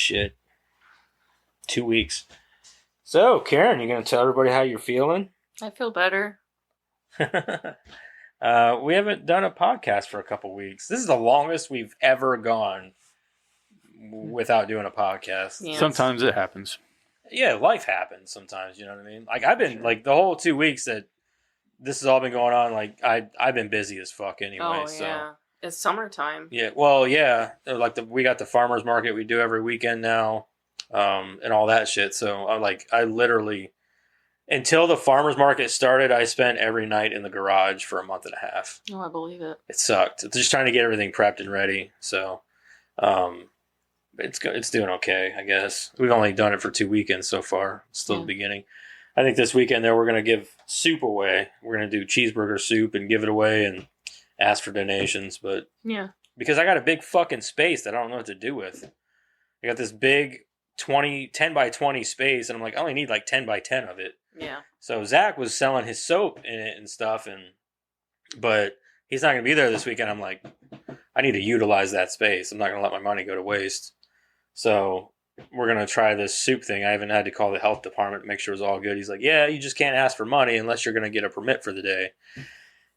shit. 2 weeks. So, Karen, you gonna tell everybody how you're feeling? I feel better. We haven't done a podcast for a couple weeks. This is the longest we've ever gone without doing a podcast. Yeah. Sometimes it happens. Yeah, life happens sometimes, you know what I mean? Like, I've been, like, the whole 2 weeks that this has all been going on, like, I've been busy as fuck anyway, Oh, so. yeah. It's summertime. Yeah, well, yeah. Like, we got the farmer's market we do every weekend now, and all that shit, so, I literally, until the farmer's market started, I spent every night in the garage for a month and a half. Oh, I believe it. It sucked. It's just trying to get everything prepped and ready, so, it's doing okay, I guess. We've only done it for 2 weekends so far. It's still the beginning. I think this weekend, though, we're going to give soup away. We're going to do cheeseburger soup and give it away and ask for donations. But yeah, because I got a big fucking space that I don't know what to do with. I got this big 10 by 20 space, and I'm like, I only need like 10 by 10 of it. Yeah. So Zach was selling his soap in it and stuff, but he's not going to be there this weekend. I'm like, I need to utilize that space. I'm not going to let my money go to waste. So we're going to try this soup thing. I even had to call the health department to make sure it was all good. He's like, yeah, you just can't ask for money unless you're going to get a permit for the day.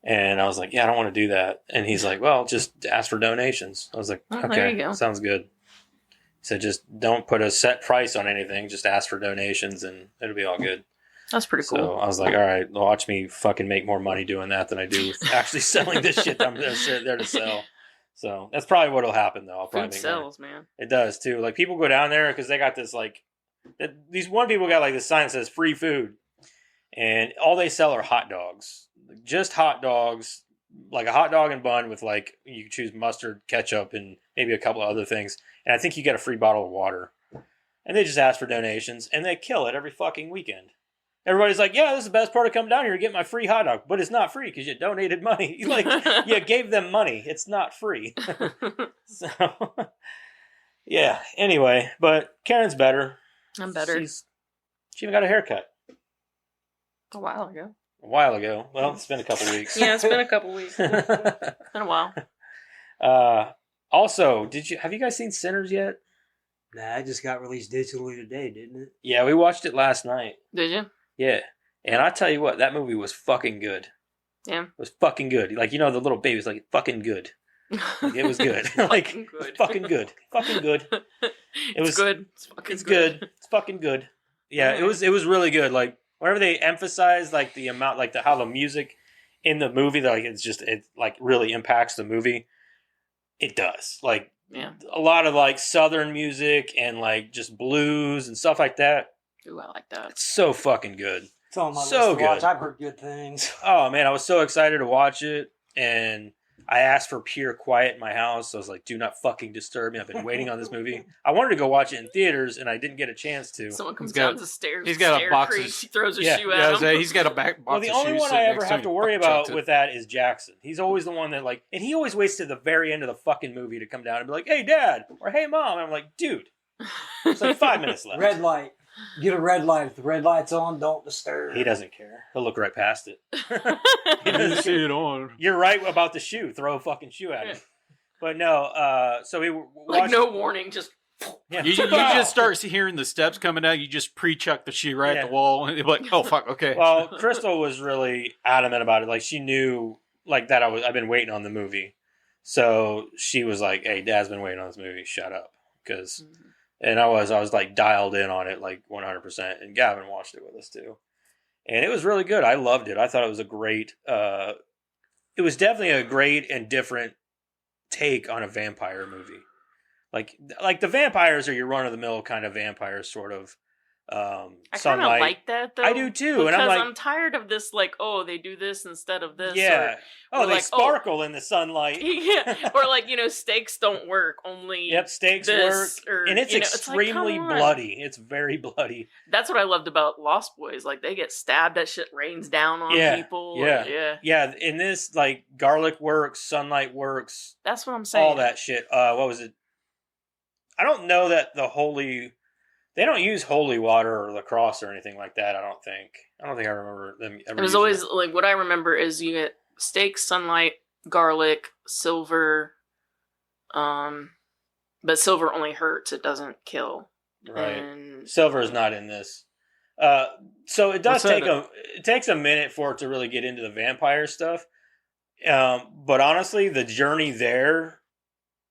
And I was like, yeah, I don't want to do that. And he's like, well, just ask for donations. I was like, oh, okay, there you go. Sounds good. He said, just don't put a set price on anything. Just ask for donations and it'll be all good. That's pretty cool. So I was like, all right, watch me fucking make more money doing that than I do actually selling this shit that I'm there to sell. So that's probably what'll happen, though. I'll probably Food make sells, money. man. It does too. Like people go down there because they got this these one people got like this sign that says free food, and all they sell are hot dogs, just hot dogs, like a hot dog and bun with like you choose mustard, ketchup, and maybe a couple of other things. And I think you get a free bottle of water. And they just ask for donations, and they kill it every fucking weekend. Everybody's like, yeah, this is the best part of coming down here to get my free hot dog. But it's not free because you donated money. Like, you gave them money. It's not free. So, yeah. Anyway, but Karen's better. I'm better. She even got a haircut. A while ago. A while ago. Well, it's been a couple weeks. Yeah, it's been a couple weeks. It's been a while. Also, have you guys seen Sinners yet? Nah, it just got released digitally today, didn't it? Yeah, we watched it last night. Did you? Yeah. And I tell you what, that movie was fucking good. Yeah. It was fucking good. Like, you know, the little baby was like, fucking good. Like, it was good. Like, fucking good. Fucking good. Fucking good. It's good. It's good. It's fucking good. Yeah, it was really good. Like, whenever they emphasize, like, the amount, like, how the music in the movie, like, it like, really impacts the movie. It does. Like, yeah, a lot of, like, Southern music and, like, just blues and stuff like that. Ooh, I like that. It's so fucking good. It's on my So list to watch. good. I've heard good things. Oh, man, I was so excited to watch it, and I asked for pure quiet in my house. I was like, do not fucking disturb me. I've been waiting on this movie. I wanted to go watch it in theaters, and I didn't get a chance to. Someone comes down the stairs. He's got a box creaks, of... he throws a Yeah, shoe at him. He's got a box Well, the of only shoes one I sitting ever next to have him. to worry Fucking about chucked it. with that is Jackson. He's always the one that, like, and he always waits to the very end of the fucking movie to come down and be like, hey, Dad, or hey, Mom. And I'm like, dude, it's like 5 minutes left. Red light. Get a red light. If the red light's on, don't disturb. He doesn't care. He'll look right past it. He didn't see it on. You're right about the shoe. Throw a fucking shoe at him. But no, so we watched... Like, no warning, just... Yeah. You just start hearing the steps coming out. You just pre-chuck the shoe right at the wall. And you're like, oh, fuck, okay. Well, Crystal was really adamant about it. Like, she knew, like, that I've been waiting on the movie. So she was like, hey, Dad's been waiting on this movie. Shut up. Because... And I was like dialed in on it like 100%. And Gavin watched it with us too. And it was really good. I loved it. I thought it was a great, it was definitely a great and different take on a vampire movie. Like the vampires are your run of the mill kind of vampires, sort of. I kind of like that, though. I do too. Because And I'm like, I'm tired of this, like, oh, they do this instead of this. Yeah. Or they like, sparkle in the sunlight. Yeah. Or like, steaks don't work. Only steaks this, work. or, And it's extremely bloody. It's very bloody. That's what I loved about Lost Boys. Like, they get stabbed, that shit rains down on people. Yeah. Yeah. In this, like, garlic works, sunlight works. That's what I'm saying. All that shit. What was it? I don't know that they don't use holy water or lacrosse or anything like that. I don't think I remember them ever. It was always like, what I remember is you get steak, sunlight, garlic, silver, But silver only hurts; it doesn't kill. Right. And Silver is not in this. So it does it takes a minute for it to really get into the vampire stuff. But honestly, the journey there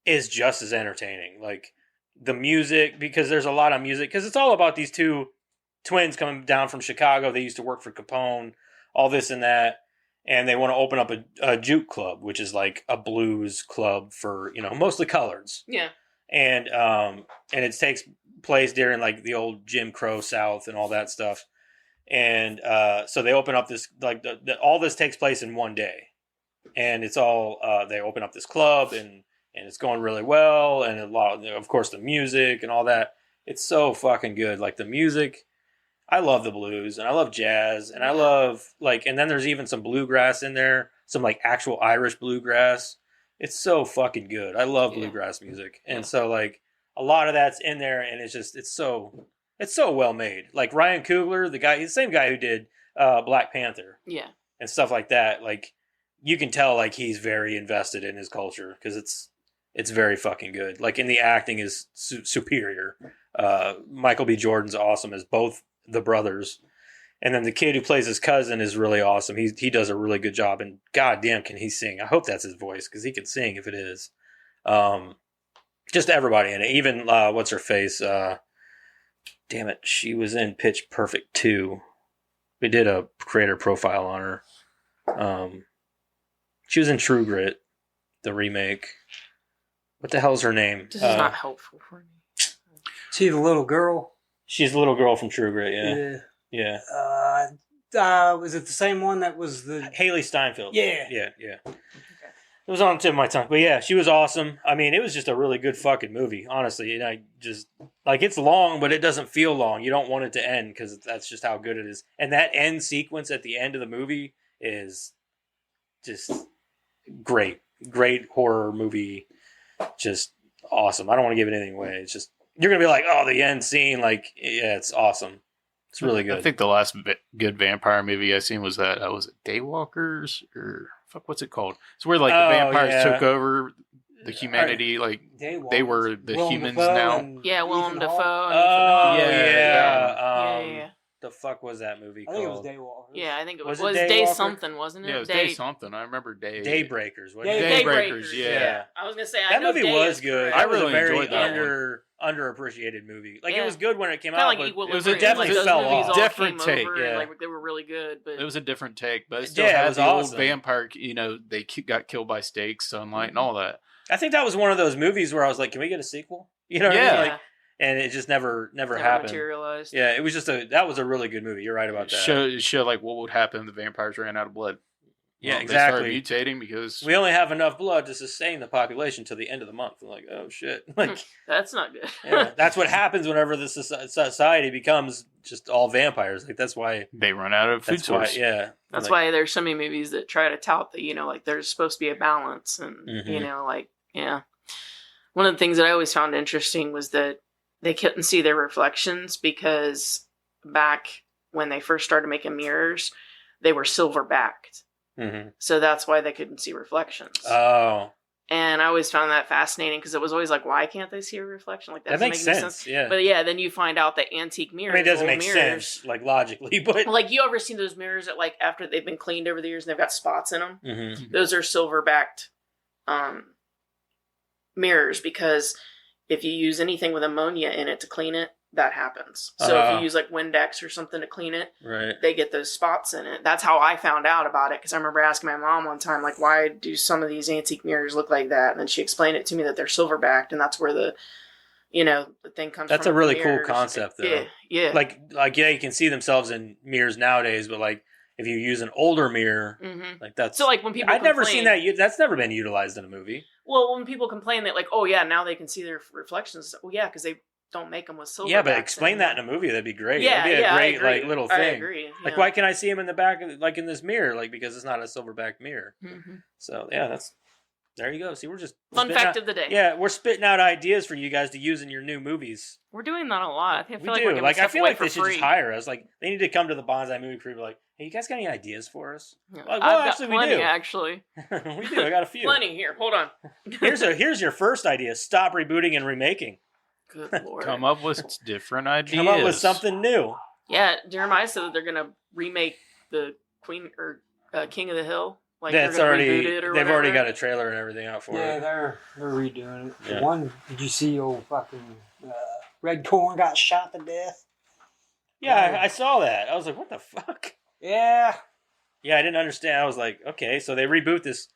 is just as entertaining. Like the music, because there's a lot of music, because it's all about these two twins coming down from Chicago. They used to work for Capone, all this and that. And they want to open up a juke club, which is like a blues club for, mostly coloreds. yeah. And it takes place during like the old Jim Crow South and all that stuff. And so they open up this, like all this takes place in one day. And it's all, they open up this club and it's going really well. And a lot of course, the music and all that. It's so fucking good. Like the music, I love the blues and I love jazz and I love and then there's even some bluegrass in there, some like actual Irish bluegrass. It's so fucking good. I love bluegrass music. And so like a lot of that's in there and it's so well made. Like Ryan Coogler, he's the same guy who did Black Panther. Yeah. And stuff like that. Like you can tell like he's very invested in his culture because it's very fucking good. Like and the acting is superior. Michael B. Jordan's awesome as both the brothers, and then the kid who plays his cousin is really awesome. He does a really good job, and goddamn can he sing. I hope that's his voice because he can sing if it is. Just everybody in it, even what's her face? Damn it, she was in Pitch Perfect 2. We did a creator profile on her. She was in True Grit, the remake. What the hell's her name? This is not helpful for me. She the little girl. She's the little girl from True Grit, yeah. Was it the same one that was the Haley Steinfeld? Yeah. Okay. It was on the tip of my tongue. But yeah, she was awesome. I mean, it was just a really good fucking movie, honestly. And I just, it's long, but it doesn't feel long. You don't want it to end because that's just how good it is. And that end sequence at the end of the movie is just great. Great horror movie. Just awesome. I don't want to give anything away. It's just, you're going to be like, oh, the end scene. It's awesome. It's really good. I think the last good vampire movie I seen was that, was it Daywalkers? Or, what's it called? It's where, the vampires took over the humanity. They were the Willem humans Dafoe now. Willem Dafoe. Yeah. The fuck was that movie called? I think it was Daywalkers. Yeah, I think it was Day Day Walker? Something, wasn't it? Yeah, it was Day something. I remember Day. Daybreakers. Wasn't it? Daybreakers, yeah. I was going to say, that movie was good. I That was really a very enjoyed that underappreciated movie. It Yeah. was good when it came Kind out, of like but Equilibrium. it definitely those fell movies off. all Different came take, over, yeah. they were really good. But It was a different take, but it still Yeah, it had was the old awesome. vampire, they got killed by stakes, sunlight, and all that. I think that was one of those movies where I was like, can we get a sequel? You know what I mean? And it just never happened. Materialized. Yeah, it was just that was a really good movie. You're right about that. Show what would happen if the vampires ran out of blood. Yeah, They exactly. started mutating because We only have enough blood to sustain the population till the end of the month. I'm like, oh shit. That's not good. Yeah, that's what happens whenever the society becomes just all vampires. That's why they run out of food source. That's why there's so many movies that try to tout that, there's supposed to be a balance. And, One of the things that I always found interesting was that they couldn't see their reflections because back when they first started making mirrors, they were silver backed. Mm-hmm. So that's why they couldn't see reflections. Oh. And I always found that fascinating because it was always like, why can't they see a reflection? That makes sense. Yeah. But yeah, then you find out that antique mirrors. It doesn't make sense, logically, but you ever seen those mirrors that after they've been cleaned over the years and they've got spots in them? Mm-hmm. Those are silver backed mirrors because if you use anything with ammonia in it to clean it, that happens. So if you use Windex or something to clean it, right, they get those spots in it. That's how I found out about it because I remember asking my mom one time, why do some of these antique mirrors look like that? And then she explained it to me that they're silver backed, and that's where the thing comes from. That's a really cool concept, though. Yeah. You can see themselves in mirrors nowadays, but if you use an older mirror, that's so when people I've never seen that. That's never been utilized in a movie. Well, when people complain that now they can see their reflections. Well, yeah, because they don't make them with silver. Yeah, but explain that in a movie. That'd be great. Yeah, that'd be a great little thing. I agree. Yeah. Why can I see him in the back, in this mirror? Because it's not a silverback mirror. Mm-hmm. So yeah, that's There you go. See, we're just Fun spitting fact out- of the day. Yeah, we're spitting out ideas for you guys to use in your new movies. We're doing that a lot. I feel We like do. we're giving Like, I stuff feel away like for they should free. just hire us. Like, they need to come to the Bonsai Movie Crew and be like, hey, you guys got any ideas for us? Yeah, Like, well, I've got actually, we plenty, do. actually. We do. I got a few. Plenty here. Hold on. Here's your first idea. Stop rebooting and remaking. Good lord. Come up with different ideas. Come up with something new. Yeah, Jeremiah said that they're gonna remake the Queen or King of the Hill. Like That's they're gonna already. reboot it or They've already whatever. got a trailer and everything out for Yeah, it. they're redoing it. Yeah. The one, did you see old fucking Red Corn got shot to death? Yeah, I saw that. I was like, what the fuck? Yeah. Yeah, I didn't understand. I was like, okay, so they reboot this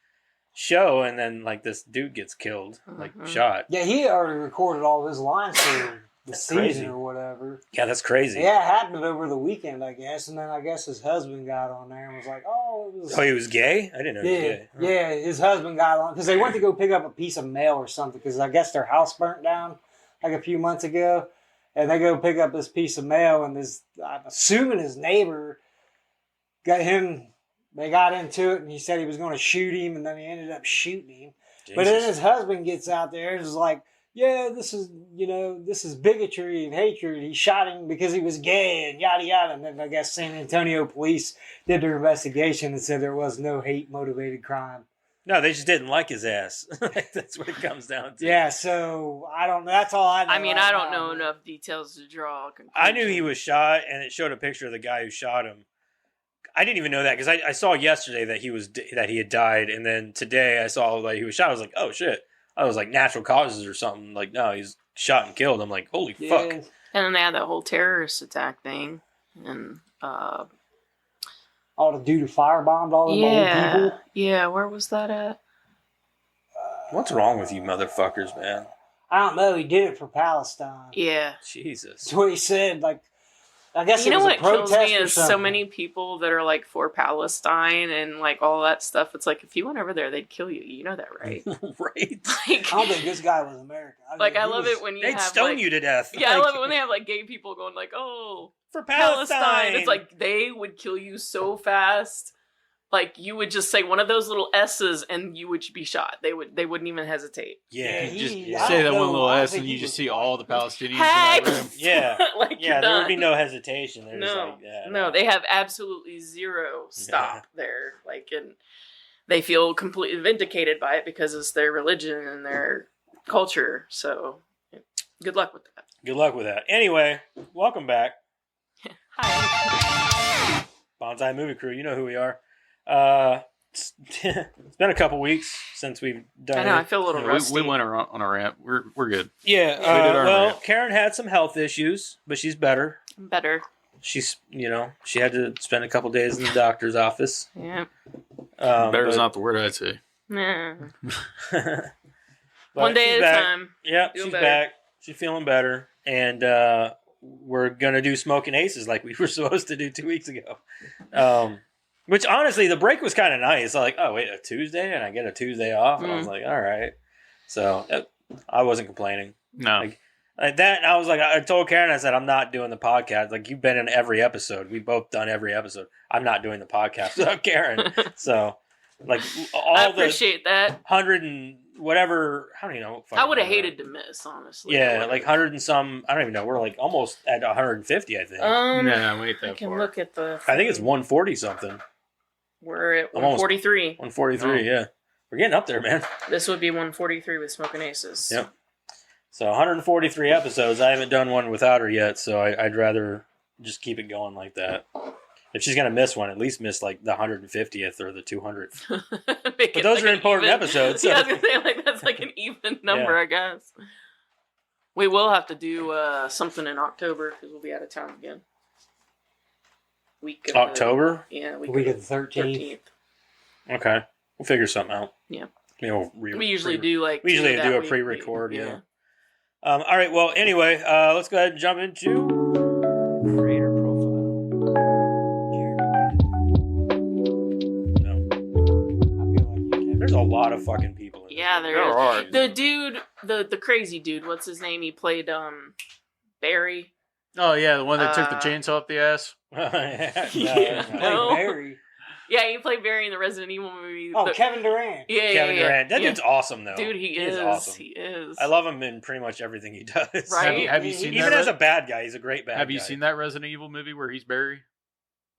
show and then like this dude gets killed, like Mhm. shot. Yeah, he already recorded all his lines for the That's season crazy. or whatever. Yeah, that's crazy. Yeah, it happened over the weekend, I guess. And then I guess his husband got on there and was like, oh, it was... Oh, he was gay? I didn't know he was Yeah, gay. yeah, his husband got on because they went to go pick up a piece of mail or something because I guess their house burnt down like a few months ago, and they go pick up this piece of mail and this, I'm assuming his neighbor got him. They got into it and he said he was going to shoot him, and then he ended up shooting him. But then Jesus. his husband gets out there and is like, yeah, this is bigotry and hatred. He shot him because he was gay and yada yada. And then I guess San Antonio police did their investigation and said there was no hate motivated crime. No, they just didn't like his ass. That's what it comes down to. Yeah, so I don't know. That's all I know. I mean, right I don't now. know enough details to draw a conclusion. I knew he was shot, and it showed a picture of the guy who shot him. I didn't even know that because I saw yesterday that he had died, and then today I saw that he was shot. I was like, oh shit! I was like natural causes or something. Like no, he's shot and killed. I'm like, holy Yeah. fuck! And then they had that whole terrorist attack thing, and All the dude who firebombed all them old people. yeah. Where was that at? What's wrong with you, motherfuckers, man? I don't know. He did it for Palestine. Yeah. Jesus. That's what he said. Like, I guess You it know was what a kills protest me or is so something. many people that are like for Palestine and like all that stuff. It's like if you went over there, they'd kill you. You know that, right? Right? Like, I don't think this guy was American. I love it when you They'd have stone like, you to death. yeah, I Like, love it when they have like gay people going like, oh, for Palestine. Palestine. It's like they would kill you so fast. Like you would just say one of those little S's and you would be shot. They wouldn't even hesitate. yeah, Yeah, just he- You I say that don't one know. little I don't S think and he you just was see all the Palestinians Hey! in that room. yeah, Like yeah. you're There would done. be no hesitation. They're just No, like, yeah, no, they have absolutely zero stop there. Like, and they feel completely vindicated by it because it's their religion and their culture. So, good luck with that. Good luck with that. Anyway, welcome back, Hi. Bonsai Movie Crew. You know who we are. It's been a couple weeks since we've done I know. I it. feel a little Yeah, rusty. we went on a rant. We're good. Yeah, We did our well, rant. Karen had some health issues, but she's better. Better. She's, she had to spend a couple days in the doctor's office. Yeah. Better is but- not the word I'd say. Nah. but One day she's at a back. time. Yeah, Doing she's better. back. She's feeling better, and we're gonna do Smokin Aces like we were supposed to do 2 weeks ago. Which honestly, the break was kind of nice. Like, oh wait, a Tuesday, and I get a Tuesday off, and I was like, all right. So I wasn't complaining. No. Like that, I was like, I told Karen, I said, I'm not doing the podcast. Like, you've been in every episode. We've both done every episode. I'm not doing the podcast without Karen. So, like, all I the appreciate that. 100 and whatever, I don't even know. I would have hated to miss, honestly. Yeah, like 100 and some, I don't even know. We're like almost at 150, I think. No, we ain't I that can far. look at the. I think it's 140 something. We're at I'm almost- 143. 143, yeah. We're getting up there, man. This would be 143 with Smokin Aces. Yep. So 143 episodes. I haven't done one without her yet, so I'd rather just keep it going like that. If she's gonna miss one, at least miss like the 150th or the 200th. But those are important episodes, so- Yeah, I was gonna say like that's like an even number, Yeah. I guess. We will have to do something in October because we'll be out of town again. Week of October? The Week of the 13th. Okay, we'll figure something out. Yeah. We usually do like We usually two do that a week. pre-record. Yeah. All right. Well, anyway, let's go ahead and jump into creator profile. No, there's a lot of fucking people. In Yeah, this there is. are. The dude, the crazy dude. What's his name? He played Barry. Oh yeah, the one that took the Uh, chainsaw up the ass. yeah. Yeah. No. No. Barry. Yeah, he played Barry in the Resident Evil movie. Oh, Kevin Durant. Yeah, Kevin Durant. That dude's awesome, though. Dude, he is awesome. He is. I love him in pretty much everything he does. Right? Have you seen Even that? as a bad guy, he's a great bad guy. Have you seen that Resident Evil movie where he's Barry?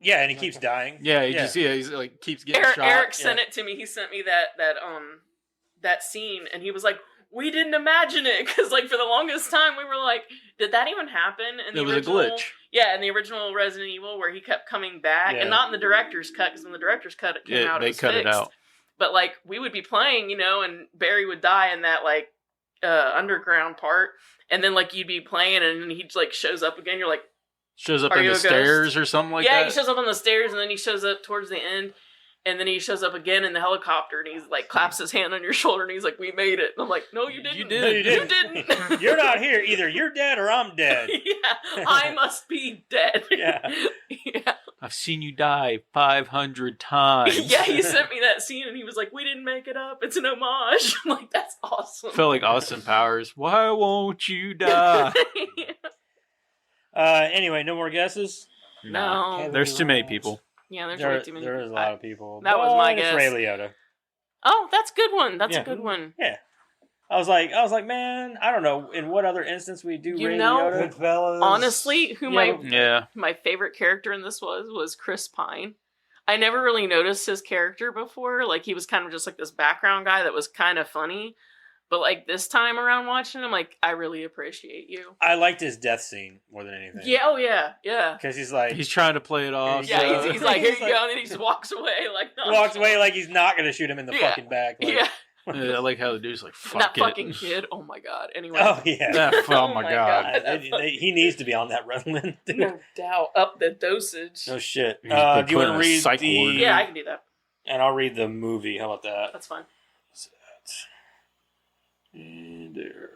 Yeah, and he keeps dying. Yeah, he's like keeps getting shot. Eric sent it to me. He sent me that scene, and he was like, "We didn't imagine it," because like for the longest time we were like, "Did that even happen?" And It was a glitch. Yeah, in the original Resident Evil, where he kept coming back, and not in the director's cut, because in the director's cut it came out, they cut it out. But like we would be playing, and Barry would die in that like underground part, and then like you'd be playing, and then he like shows up again. You're like. Shows up in the stairs or something like that? Yeah, he shows up on the stairs, and then he shows up towards the end, and then he shows up again in the helicopter, and he's like, claps his hand on your shoulder, and he's like, "We made it." And I'm like, "No, you didn't. You No, you didn't. You're not here. Either you're dead or I'm dead. Yeah, I must be dead. Yeah. Yeah. I've seen you die 500 times. Yeah, he sent me that scene, and he was like, "We didn't make it up. It's an homage." I'm like, that's awesome. Felt like Austin Powers. Why won't you die? Anyway, no more guesses? No. There's too many people. Yeah, there's way too many. There is a lot of people. That was my It's guess. Ray Liotta. Oh, that's a good one. That's a good one. Yeah. I was like, man, I don't know in what other instance we do Ray Liotta. Goodfellas. Honestly, Yeah. my favorite character in this was Chris Pine. I never really noticed his character before. Like, he was kind of just like this background guy that was kind of funny. But like this time around watching him, like, I really appreciate you. I liked his death scene more than anything. Yeah, oh yeah, yeah. Because he's like... He's trying to play it off. Yeah, so. he's like, "Here you go," and then he just walks away. Like, no. Walks away like he's not going to shoot him in the fucking back. Like, Yeah. Yeah, I like how the dude's like, fuck That it. fucking kid. Oh my god. Anyway. Oh, yeah. Oh my god. He needs to be on that Ritalin. No doubt. Up the dosage. No shit. He's Do you want put to in a read psych the... ward. Yeah, I can do that. And I'll read the movie. How about that? That's fine. And there.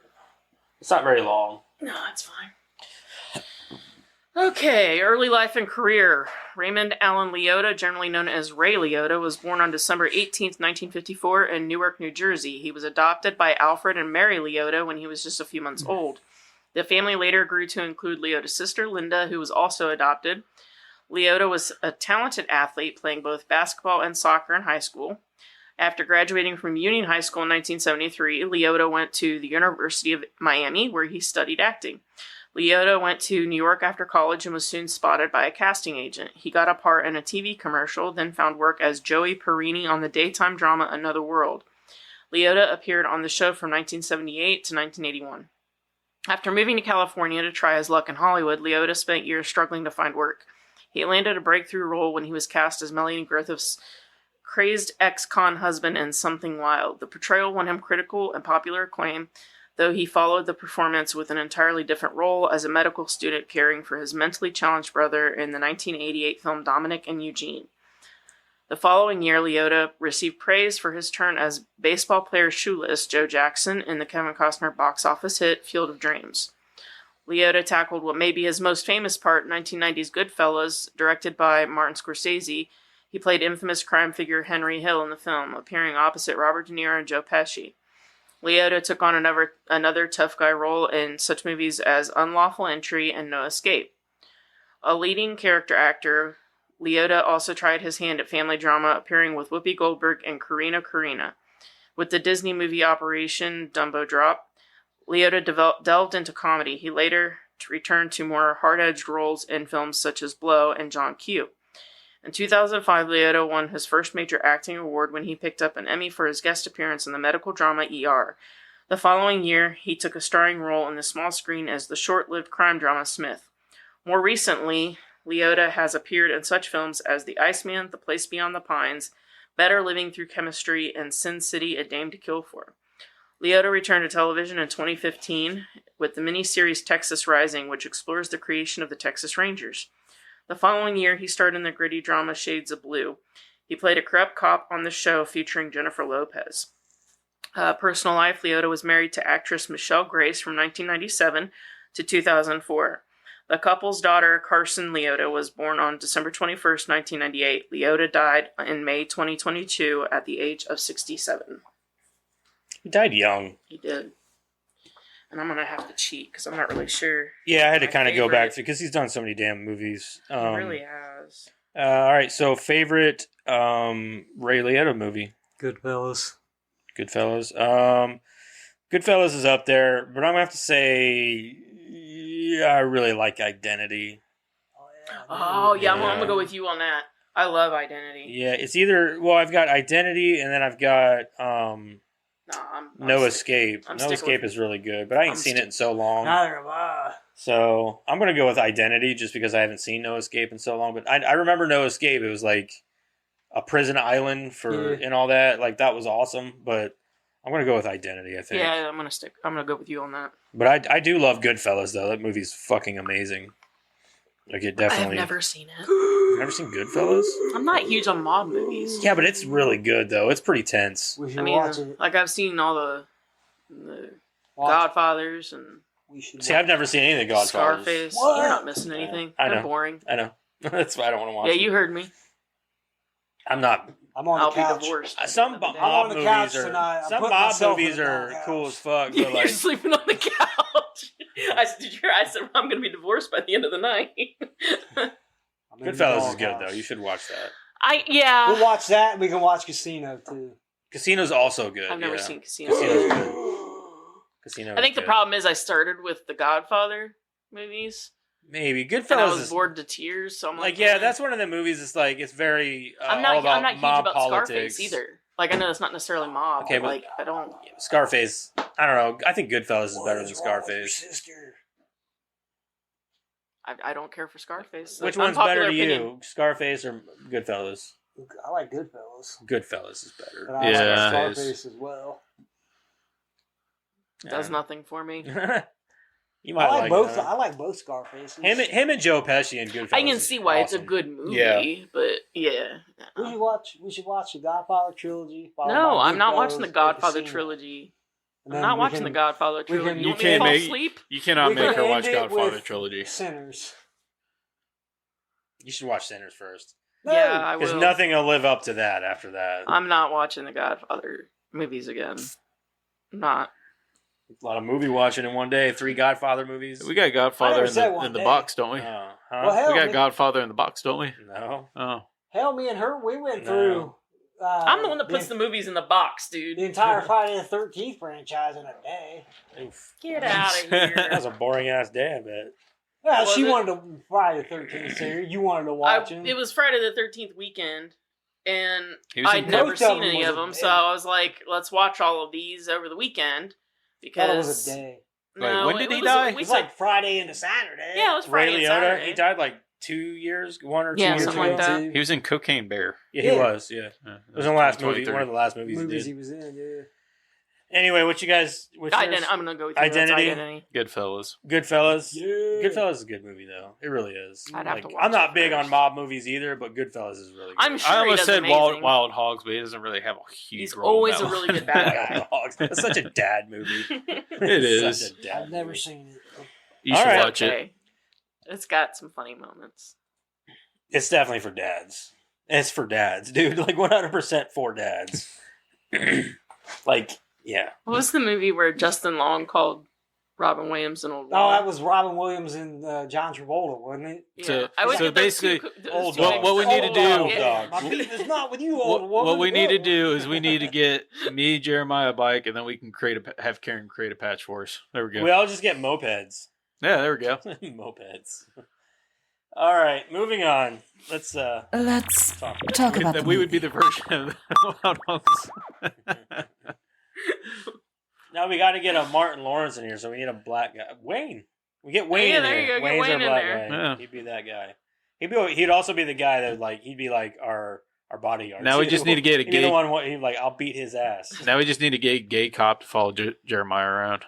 It's not very long. No, that's fine. Okay, early life and career. Raymond Allen Liotta, generally known as Ray Liotta, was born on December 18th, 1954 in Newark, New Jersey. He was adopted by Alfred and Mary Liotta when he was just a few months old. The family later grew to include Liotta's sister, Linda, who was also adopted. Liotta was a talented athlete, playing both basketball and soccer in high school. After graduating from Union High School in 1973, Liotta went to the University of Miami, where he studied acting. Liotta went to New York after college and was soon spotted by a casting agent. He got a part in a TV commercial, then found work as Joey Perini on the daytime drama Another World. Liotta appeared on the show from 1978 to 1981. After moving to California to try his luck in Hollywood, Liotta spent years struggling to find work. He landed a breakthrough role when he was cast as Melanie Griffith's crazed ex-con husband in Something Wild. The portrayal won him critical and popular acclaim, though he followed the performance with an entirely different role as a medical student caring for his mentally challenged brother in the 1988 film Dominic and Eugene. The following year, Liotta received praise for his turn as baseball player shoeless Joe Jackson in the Kevin Costner box office hit Field of Dreams. Liotta tackled what may be his most famous part, 1990's Goodfellas, directed by Martin Scorsese. He played infamous crime figure Henry Hill in the film, appearing opposite Robert De Niro and Joe Pesci. Liotta took on another tough guy role in such movies as Unlawful Entry and No Escape. A leading character actor, Liotta also tried his hand at family drama, appearing with Whoopi Goldberg and Karina. With the Disney movie Operation Dumbo Drop, Liotta delved into comedy. He later returned to more hard-edged roles in films such as Blow and John Q. In 2005, Liotta won his first major acting award when he picked up an Emmy for his guest appearance in the medical drama ER. The following year, he took a starring role in the small screen as the short-lived crime drama Smith. More recently, Liotta has appeared in such films as The Iceman, The Place Beyond the Pines, Better Living Through Chemistry, and Sin City, A Dame to Kill For. Liotta returned to television in 2015 with the miniseries Texas Rising, which explores the creation of the Texas Rangers. The following year, he starred in the gritty drama Shades of Blue. He played a corrupt cop on the show featuring Jennifer Lopez. Personal life, Liotta was married to actress Michelle Grace from 1997 to 2004. The couple's daughter, Carson Liotta, was born on December 21st, 1998. Liotta died in May 2022 at the age of 67. He died young. He did. And I'm going to have to cheat because I'm not really sure. Yeah, I had to kind of go back to because he's done so many damn movies. He really has. All right, so favorite Ray Liotta movie. Goodfellas. Goodfellas. Goodfellas is up there, but I'm gonna have to say, yeah, I really like Identity. Oh yeah, I'm Yeah. gonna go with you on that. I love Identity. Yeah, it's either I've got Identity and then I've got I'm No Escape. I'm No sticking Escape with- is really good, but I ain't I'm seen stick- it in so long. Neither have I. So I'm gonna go with Identity just because I haven't seen No Escape in so long. But I remember No Escape. It was like a prison island for and all that. Like that was awesome. But I'm gonna go with Identity. I think. Yeah, I'm gonna go with you on that. But I do love Goodfellas though. That movie's fucking amazing. Like it definitely. I've never seen it. You've never seen Goodfellas? I'm not huge on mob movies. Yeah, but it's really good though. It's pretty tense. We should I mean, watch it. like I've seen all the Watch Godfathers and We should See, watch I've never seen any of the Godfathers. Scarface. What? You're not missing anything. I know. They're boring. I know. That's why I don't want to watch. Yeah, them. you heard me. I'm not. I'm on I'll the be couch. divorced. Some at the end of the day. mob on the movies couch are tonight. I'm some putting mob myself in movies the are doghouse. cool as fuck. But You're like, sleeping on the couch. I said I'm going to be divorced by the end of the night. I'm in the Goodfellas is good doghouse. though. You should watch that. We'll watch that. We can watch Casino too. Casino's also good. I've never yeah. seen Casino. Casino's good. Casino. I think is the good. problem is I started with the Godfather movies, maybe and I Goodfellas was is bored to tears. So I'm like, like yeah, that's one of the movies. It's like it's very I'm all not. about I'm not huge mob about politics. Scarface either. Like I know it's not necessarily mob. Okay, but but- like I don't. Scarface. I don't know. I think Goodfellas is better than What is wrong with your Scarface. sister? I don't care for Scarface. Which Like, one's better unpopular to you, opinion. Scarface or Goodfellas? I like Goodfellas. Goodfellas is But better. I Yeah. like Scarface as well. Does nothing for me. You might I like both. it, huh? I like both Scarfaces. Him and Joe Pesci and Goodfellas. I can is see why it's a awesome. good movie, Yeah. but yeah. We should watch. We should watch the Godfather trilogy. followed No, by I'm not Goodfellas watching the and Godfather Casino. trilogy. And I'm then not we watching can- the Godfather we trilogy. can- You You want me to can't fall make- asleep? You cannot We make can her watch end it Godfather with trilogy. Sinners. You should watch Sinners first. No. Yeah, I Because will. nothing will live up to that after that. I'm not watching the Godfather movies again. I'm not. A lot of movie watching in one day. 3 Godfather movies. We got Godfather never in said the, one in the day. box, don't we? Huh? Well, hell, We got me- Godfather in the box, don't we? No. Oh. Hell, me and her, we went No. through. I'm the one that puts the movies in the box, the dude. entire Friday the 13th franchise in a day. Oof. Get out of That here. was a boring ass day, I bet. Yeah, Was she it? wanted to Friday the 13th series. You wanted to watch him. It was Friday the 13th weekend, and He was I'd in- never Most of seen them any was of a them, day. so I was like, let's watch all of these over the weekend. Thought it was Because a day. no, Wait, when did it he was- die? It We was said, like Friday into Saturday. yeah, it was Friday Ray and Liotta, Saturday. he died like 2 years, 1 or 2 Yeah, years something ago. like that. He was in Cocaine Bear. Yeah, he Yeah. was. Yeah, it was in the last movie. One of the last movies he movies did. he was in, yeah. Anyway, what you guys? What's yours? I'm gonna go with you. That's Identity? Identity. Goodfellas. Goodfellas. Yeah. Goodfellas is a good movie though. It really is. I'd have to watch I'm not it big on first. mob movies either, but Goodfellas is really good. I'm sure I he almost does said amazing. Wild Hogs, but he doesn't really have a huge He's role. always in a that really one. good bad guy. Dogs. It's such a dad movie. It It's is. such a dad I've never movie. seen it. You All should right. watch it. Okay. It's got some funny moments. It's definitely for dads. It's for dads, dude. Like 100% for dads. Like, yeah. What was the movie where Justin Long called Robin Williams an old Oh, woman? that was Robin Williams and John Travolta, wasn't it? Yeah. So- I would so get those basically, those old two dogs. mixed What we up. need to do- Old Yeah. dogs. My beef is not with you, old What, woman. what we need to do is we need to get me, Jeremiah, a bike, and then we can have Karen create a patch for us. There we go. We all just get mopeds. Yeah, there we go. Mopeds. All right, moving on. Let's Let's talk. talk about the we would be movie. the version of Wild Hogs. Now we got to get a Martin Lawrence in here, so we need a black guy. Wayne. We get Wayne Yeah, in there here. you go, get Wayne's Wayne our in black there. guy. Yeah. He'd be that guy. He'd also be the guy that he'd be like our bodyguard. Now we too. just need to get a He'd be the gay. one. He'd like, I'll beat his ass. Now we just need to get a gay cop to follow Jeremiah around.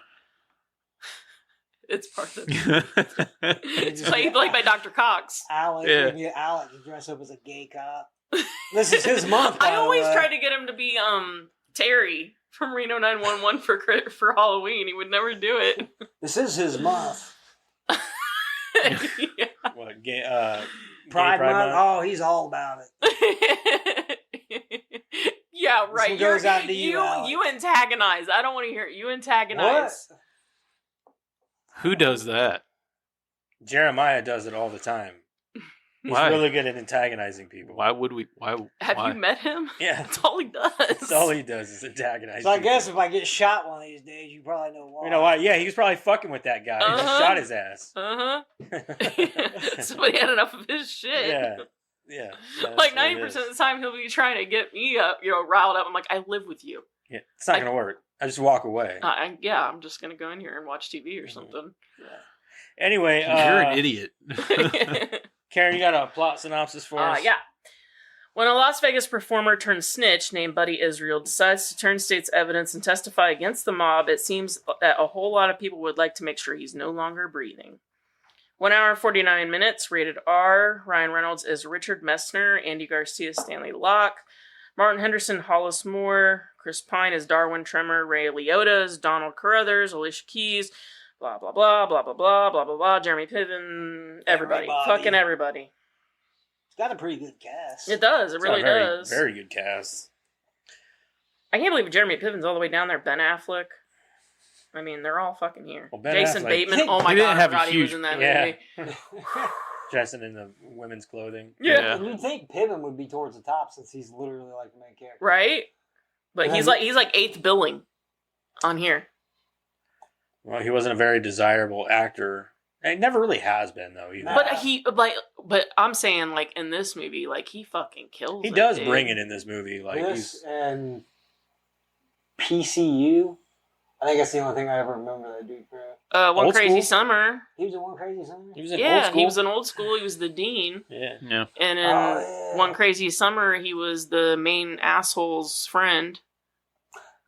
It's part of just It's get played by Dr. Cox. Alec, Yeah. we can get Alec to dress up as a gay cop. This is his month. by I the always way. tried to get him to be Terry from Reno 911 for Halloween. He would never do it. This is his month. Yeah. What? Gay, Pride, Pride month. Month? Oh, he's all about it. Yeah, right. one goes out to you, you Alec. antagonize. I don't want to hear it. You antagonize. What? Who does that? Jeremiah does it all the time. He's Why? really good at antagonizing people. Why would we? Why? Have why? you met him? Yeah. That's all he does. That's all he does is antagonize So I people. guess if I get shot one of these days, you probably know why. You know why? Yeah, he was probably fucking with that guy. He just Uh-huh. shot his ass. Somebody had enough of his shit. Yeah. Yeah. Like 90% of the time, he'll be trying to get me up, riled up. I'm like, I live with you. Yeah, it's not going to work. I just walk away. I'm just gonna go in here and watch TV or something. Anyway, You're an idiot. Karen, you got a plot synopsis for us? Yeah. When a Las Vegas performer turned snitch named Buddy Israel decides to turn state's evidence and testify against the mob, it seems that a whole lot of people would like to make sure he's no longer breathing. 1 hour 49 minutes, rated R. Ryan Reynolds is Richard Messner, Andy Garcia, Stanley Locke, Martin Henderson, Hollis Moore, Chris Pine is Darwin Tremor, Ray Liotta is Donald Carruthers, Alicia Keys, blah, blah, blah, blah, blah, blah, blah, blah, blah, Jeremy Piven, everybody. Fucking everybody. It's got a pretty good cast. It does. It really does. Very good cast. I can't believe Jeremy Piven's all the way down there. Ben Affleck. I mean, they're all fucking here. Well, Ben Jason Affleck- Bateman. Oh my He didn't god, I have a forgot he was huge- in that Yeah. movie. Dressing in the women's clothing. Yeah. You'd think Piven would be towards the top since he's literally like the main character. Right? But he's like eighth billing on here. Well, he wasn't a very desirable actor. And he never really has been, though, either. Nah. But I'm saying, like, in this movie, like, he fucking kills He it, does dude. bring it in this movie. Like, This and PCU. I think that's the only thing I ever remember that dude from. One Old Crazy School? Summer. He was in One Crazy Summer. he was in Yeah, Old School. he was in Old School. He was the dean. Yeah. Yeah. And in yeah. One Crazy Summer, he was the main asshole's friend.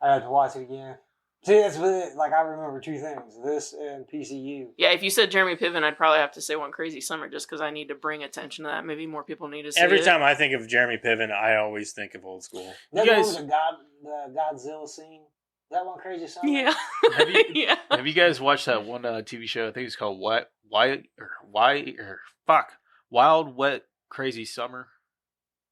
I have to watch it again. See, that's what like I remember two things: this and PCU. Yeah, if you said Jeremy Piven, I'd probably have to say One Crazy Summer just because I need to bring attention to that. Maybe more people need to see Every it. time I think of Jeremy Piven, I always think of Old School. That You one guys- was the Godzilla scene. That One Crazy Summer. Yeah. Have you- Yeah. Have you guys watched that one TV show? I think it's called Wild Wet Crazy Summer.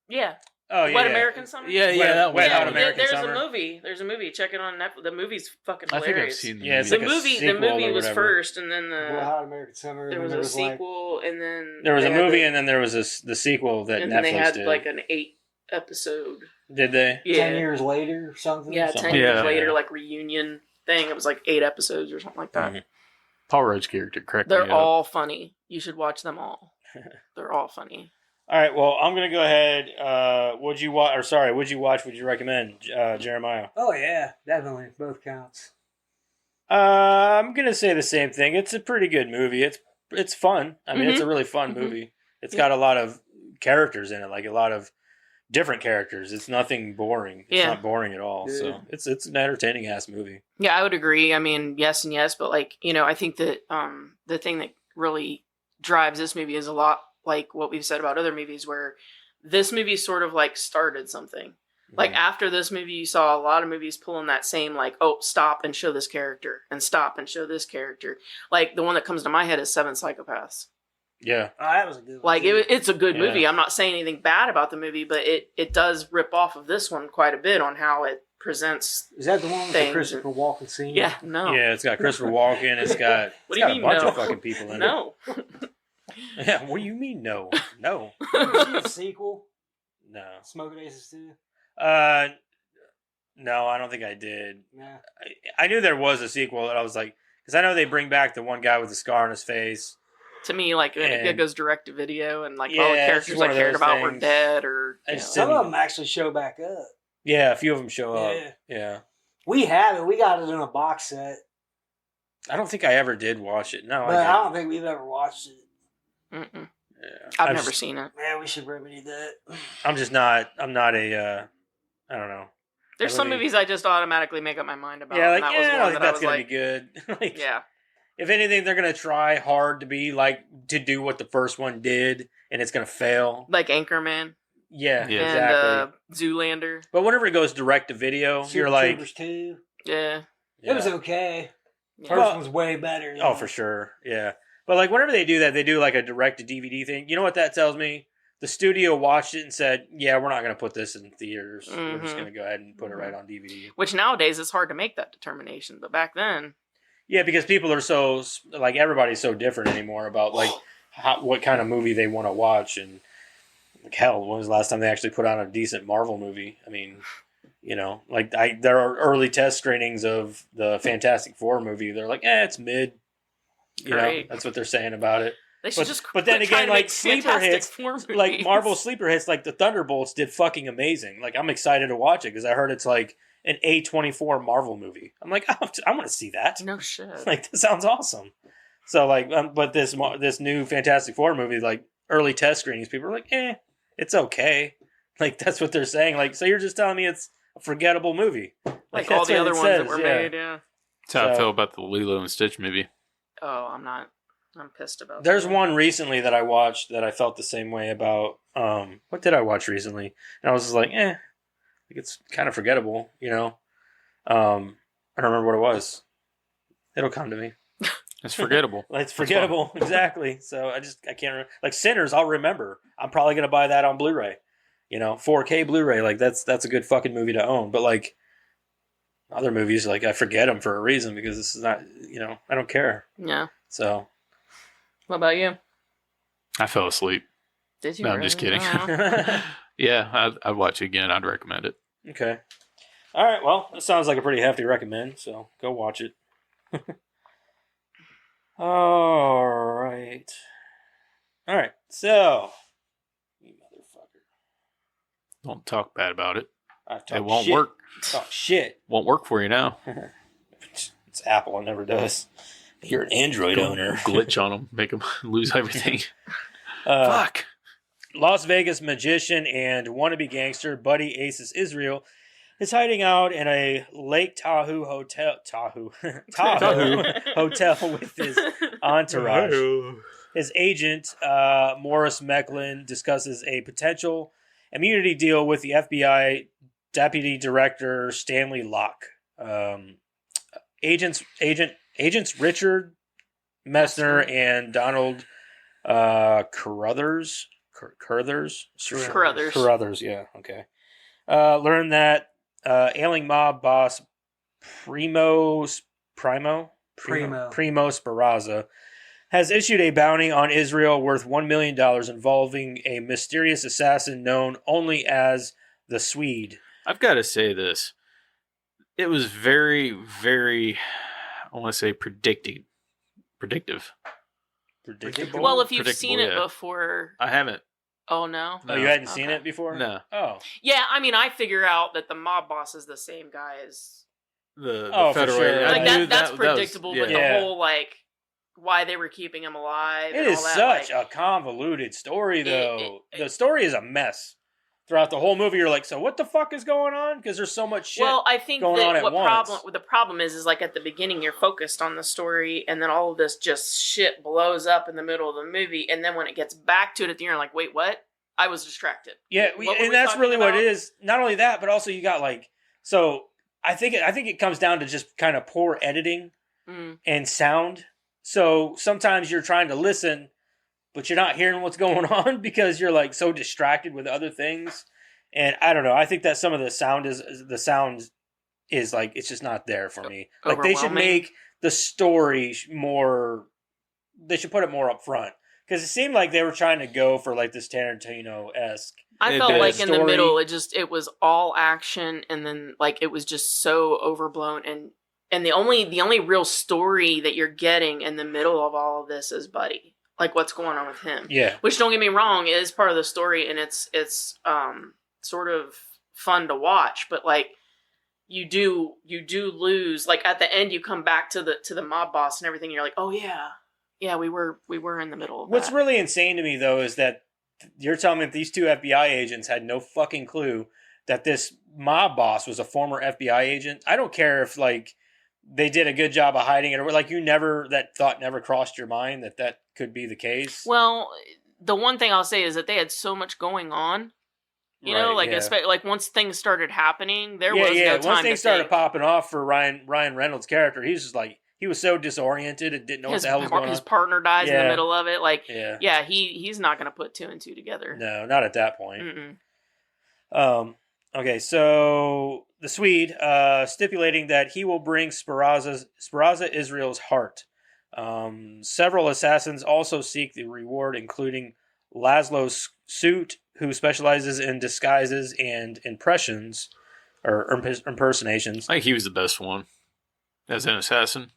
Yeah. Oh, yeah. Wet yeah. American Summer? Yeah, yeah, that one. Wet that Hot one. American There's Summer. a movie. There's a movie. Check it on Netflix. The movie's fucking I think I've hilarious. seen the Yeah, it's movie. like a the sequel movie or was whatever. first, and then Wet Hot American Summer. there and was then a like- sequel, and then There was a they had movie, the- and then there was the sequel that and Netflix then they had did. like an 8 episode. Did they? Yeah. 10 years later or something. Yeah, Something 10 years like that. later, like reunion thing. It was like 8 episodes or something like that. Mhm. Paul Rudd's character, correct? They're all funny. You should watch them all. They're all funny. All right, well, I'm going to go ahead. Would you watch, would you recommend, Jeremiah? Oh yeah, definitely. Both counts. I'm going to say the same thing. It's a pretty good movie. It's fun. I mean, it's a really fun Mhm. movie. It's got a lot of characters in it, like a lot of different characters. It's nothing boring. It's Yeah. not boring at all. Yeah. So it's an entertaining ass movie. Yeah, I would agree. I mean, yes and yes, but like, I think that the thing that really drives this movie is a lot like what we've said about other movies where this movie sort of like started something. Like Mhm. after this movie, you saw a lot of movies pulling that same like, oh, stop and show this character and stop and show this character. Like the one that comes to my head is Seven Psychopaths. Yeah. Oh, that was a good one. Like too. it's a good Yeah. movie. I'm not saying anything bad about the movie, but it does rip off of this one quite a bit on how it presents. Is that the one with the things. Christopher Walken scene? Yeah, no, Yeah, it's got Christopher Walken. It's got, What it's do you got mean, a bunch no? of fucking people in no. it. Yeah, what do you mean, no? No. Did you see the sequel? No. Smokin Aces 2? No, I don't think I did. Yeah. I knew there was a sequel, and I was like, because I know they bring back the one guy with the scar on his face. To me, like it And- goes direct to video, and like all the Yeah, it's characters one I of cared those about were things. dead, or I you just know. Some of them actually show back up. Yeah, a few of them show up. Yeah. Yeah. We have it. We got it in a box set. I don't think I ever did watch it. No, But I I didn't. don't think we've ever watched it. Mm-mm. Yeah. I've I'm never just- seen it. Man, we should remedy that. I'm just not. I'm not a. I don't know. There's I some really- movies I just automatically make up my mind about. Yeah, like and that was I one don't think that I that's was gonna like, be good. Like, yeah, if anything, they're gonna try hard to be like to do what the first one did, and it's gonna fail. like Anchorman Yeah, Yeah. and exactly. Zoolander. But whenever it goes direct to video, Super you're like, Troopers 2. Yeah, It was yeah. okay. yeah. First Well- one's way better. Oh, though. for sure. Yeah. But like whenever they do that, they do like a direct to DVD thing. You know what that tells me? The studio watched it and said, "Yeah, we're not going to put this in theaters. We're just Mhm. going to go ahead and put it right on DVD." Which nowadays it's hard to make that determination, but back then, Yeah, because people are so like everybody's so different anymore about like what kind of movie they want to watch, and like hell, when was the last time they actually put on a decent Marvel movie? I mean, like there are early test screenings of the Fantastic Four movie. They're like, it's mid. That's what they're saying about it. They should but then again, like sleeper hits, like Marvel movies. sleeper hits, like the Thunderbolts did fucking amazing. Like I'm excited to watch it because I heard it's like an A24 Marvel movie. I'm like, I want to see that. No shit. Like that sounds awesome. So like, but this new Fantastic Four movie, like early test screenings, people are like, it's okay. Like that's what they're saying. Like, so you're just telling me it's a forgettable movie, like all the other ones that were made. Yeah. That's how I feel about the Lilo and Stitch movie. Oh, I'm pissed about There's that. one recently that I watched that I felt the same way about. What did I watch recently? And I was just like, it's kind of forgettable, I don't remember what it was. It'll come to me. It's forgettable. It's forgettable, exactly. So I can't remember. Like Sinners, I'll remember. I'm probably gonna buy that on Blu-ray. 4K Blu-ray. Like that's a good fucking movie to own. But like other movies, like I forget them for a reason because this is not, I don't care. Yeah. So. What about you? I fell asleep. Did you? No, really? I'm just kidding. Oh. Yeah, I'd watch it again. I'd recommend it. Okay. All right. Well, that sounds like a pretty hefty recommend. So go watch it. All right. So, you motherfucker. Don't talk bad about it. It won't work. Talk shit. Won't work for you now. It's Apple. It never does. You're an Android owner. Glitch on them. Make them lose everything. Fuck. Las Vegas magician and wannabe gangster Buddy Aces Israel is hiding out in a Lake Tahoe hotel. Tahoe hotel with his entourage. His agent, Morris Mecklin, discusses a potential immunity deal with the FBI Deputy Director Stanley Locke. Agents Richard Messner and Donald Carruthers, yeah, okay. Learned that ailing mob boss Primo Sparaza has issued a bounty on Israel worth $1 million involving a mysterious assassin known only as the Swede. I've got to say this. It was very, very, I want to say predictive. Predictable? Well, if you've seen it before. I haven't. Oh, no? Oh, you hadn't seen it before? No. Oh. Yeah, I mean, I figure out that the mob boss is the same guy as the for federal sure. like that's predictable, but yeah. the whole like why they were keeping him alive. It and is all that, such like, a convoluted story, though. The story is a mess. Throughout the whole movie, you're like, so what the fuck is going on? Because there's so much shit. Well, I think going on that at the problem is like at the beginning you're focused on the story, and then all of this just shit blows up in the middle of the movie, and then when it gets back to it at the end, you're like, wait, what? I was distracted. Yeah, and that's really what it is. Not only that, but also you got like, so I think it comes down to just kind of poor editing and sound. So sometimes you're trying to listen, but you're not hearing what's going on because you're like so distracted with other things. And I don't know. I think that some of the sound is like, it's just not there for me. Like they should make the story more, they should put it more up front. Because it seemed like they were trying to go for like this Tarantino-esque. I felt like in the middle, it was all action, and then like it was just so overblown, and the only real story that you're getting in the middle of all of this is Buddy, like what's going on with him. Yeah. Which, don't get me wrong, is part of the story, and it's sort of fun to watch, but like you do lose, like at the end you come back to the mob boss and everything, and you're like, oh yeah. Yeah, we were in the middle of What's really insane to me, though, is that you're telling me that these two FBI agents had no fucking clue that this mob boss was a former FBI agent. I don't care if, like, they did a good job of hiding it, or, like, that thought never crossed your mind that could be the case. Well, the one thing I'll say is that they had so much going on. You know, like, like once things started happening, there was no time once things started think. popping off for Ryan Reynolds' character, he was just like, he was so disoriented and didn't know what the hell was going on. His partner dies in the middle of it. Like, yeah, he's not going to put two and two together. No, not at that point. Okay, so the Swede stipulating that he will bring Sparaza Israel's heart. Several assassins also seek the reward, including Laszlo Suit, who specializes in disguises and impressions or impersonations. I think he was the best one as an assassin.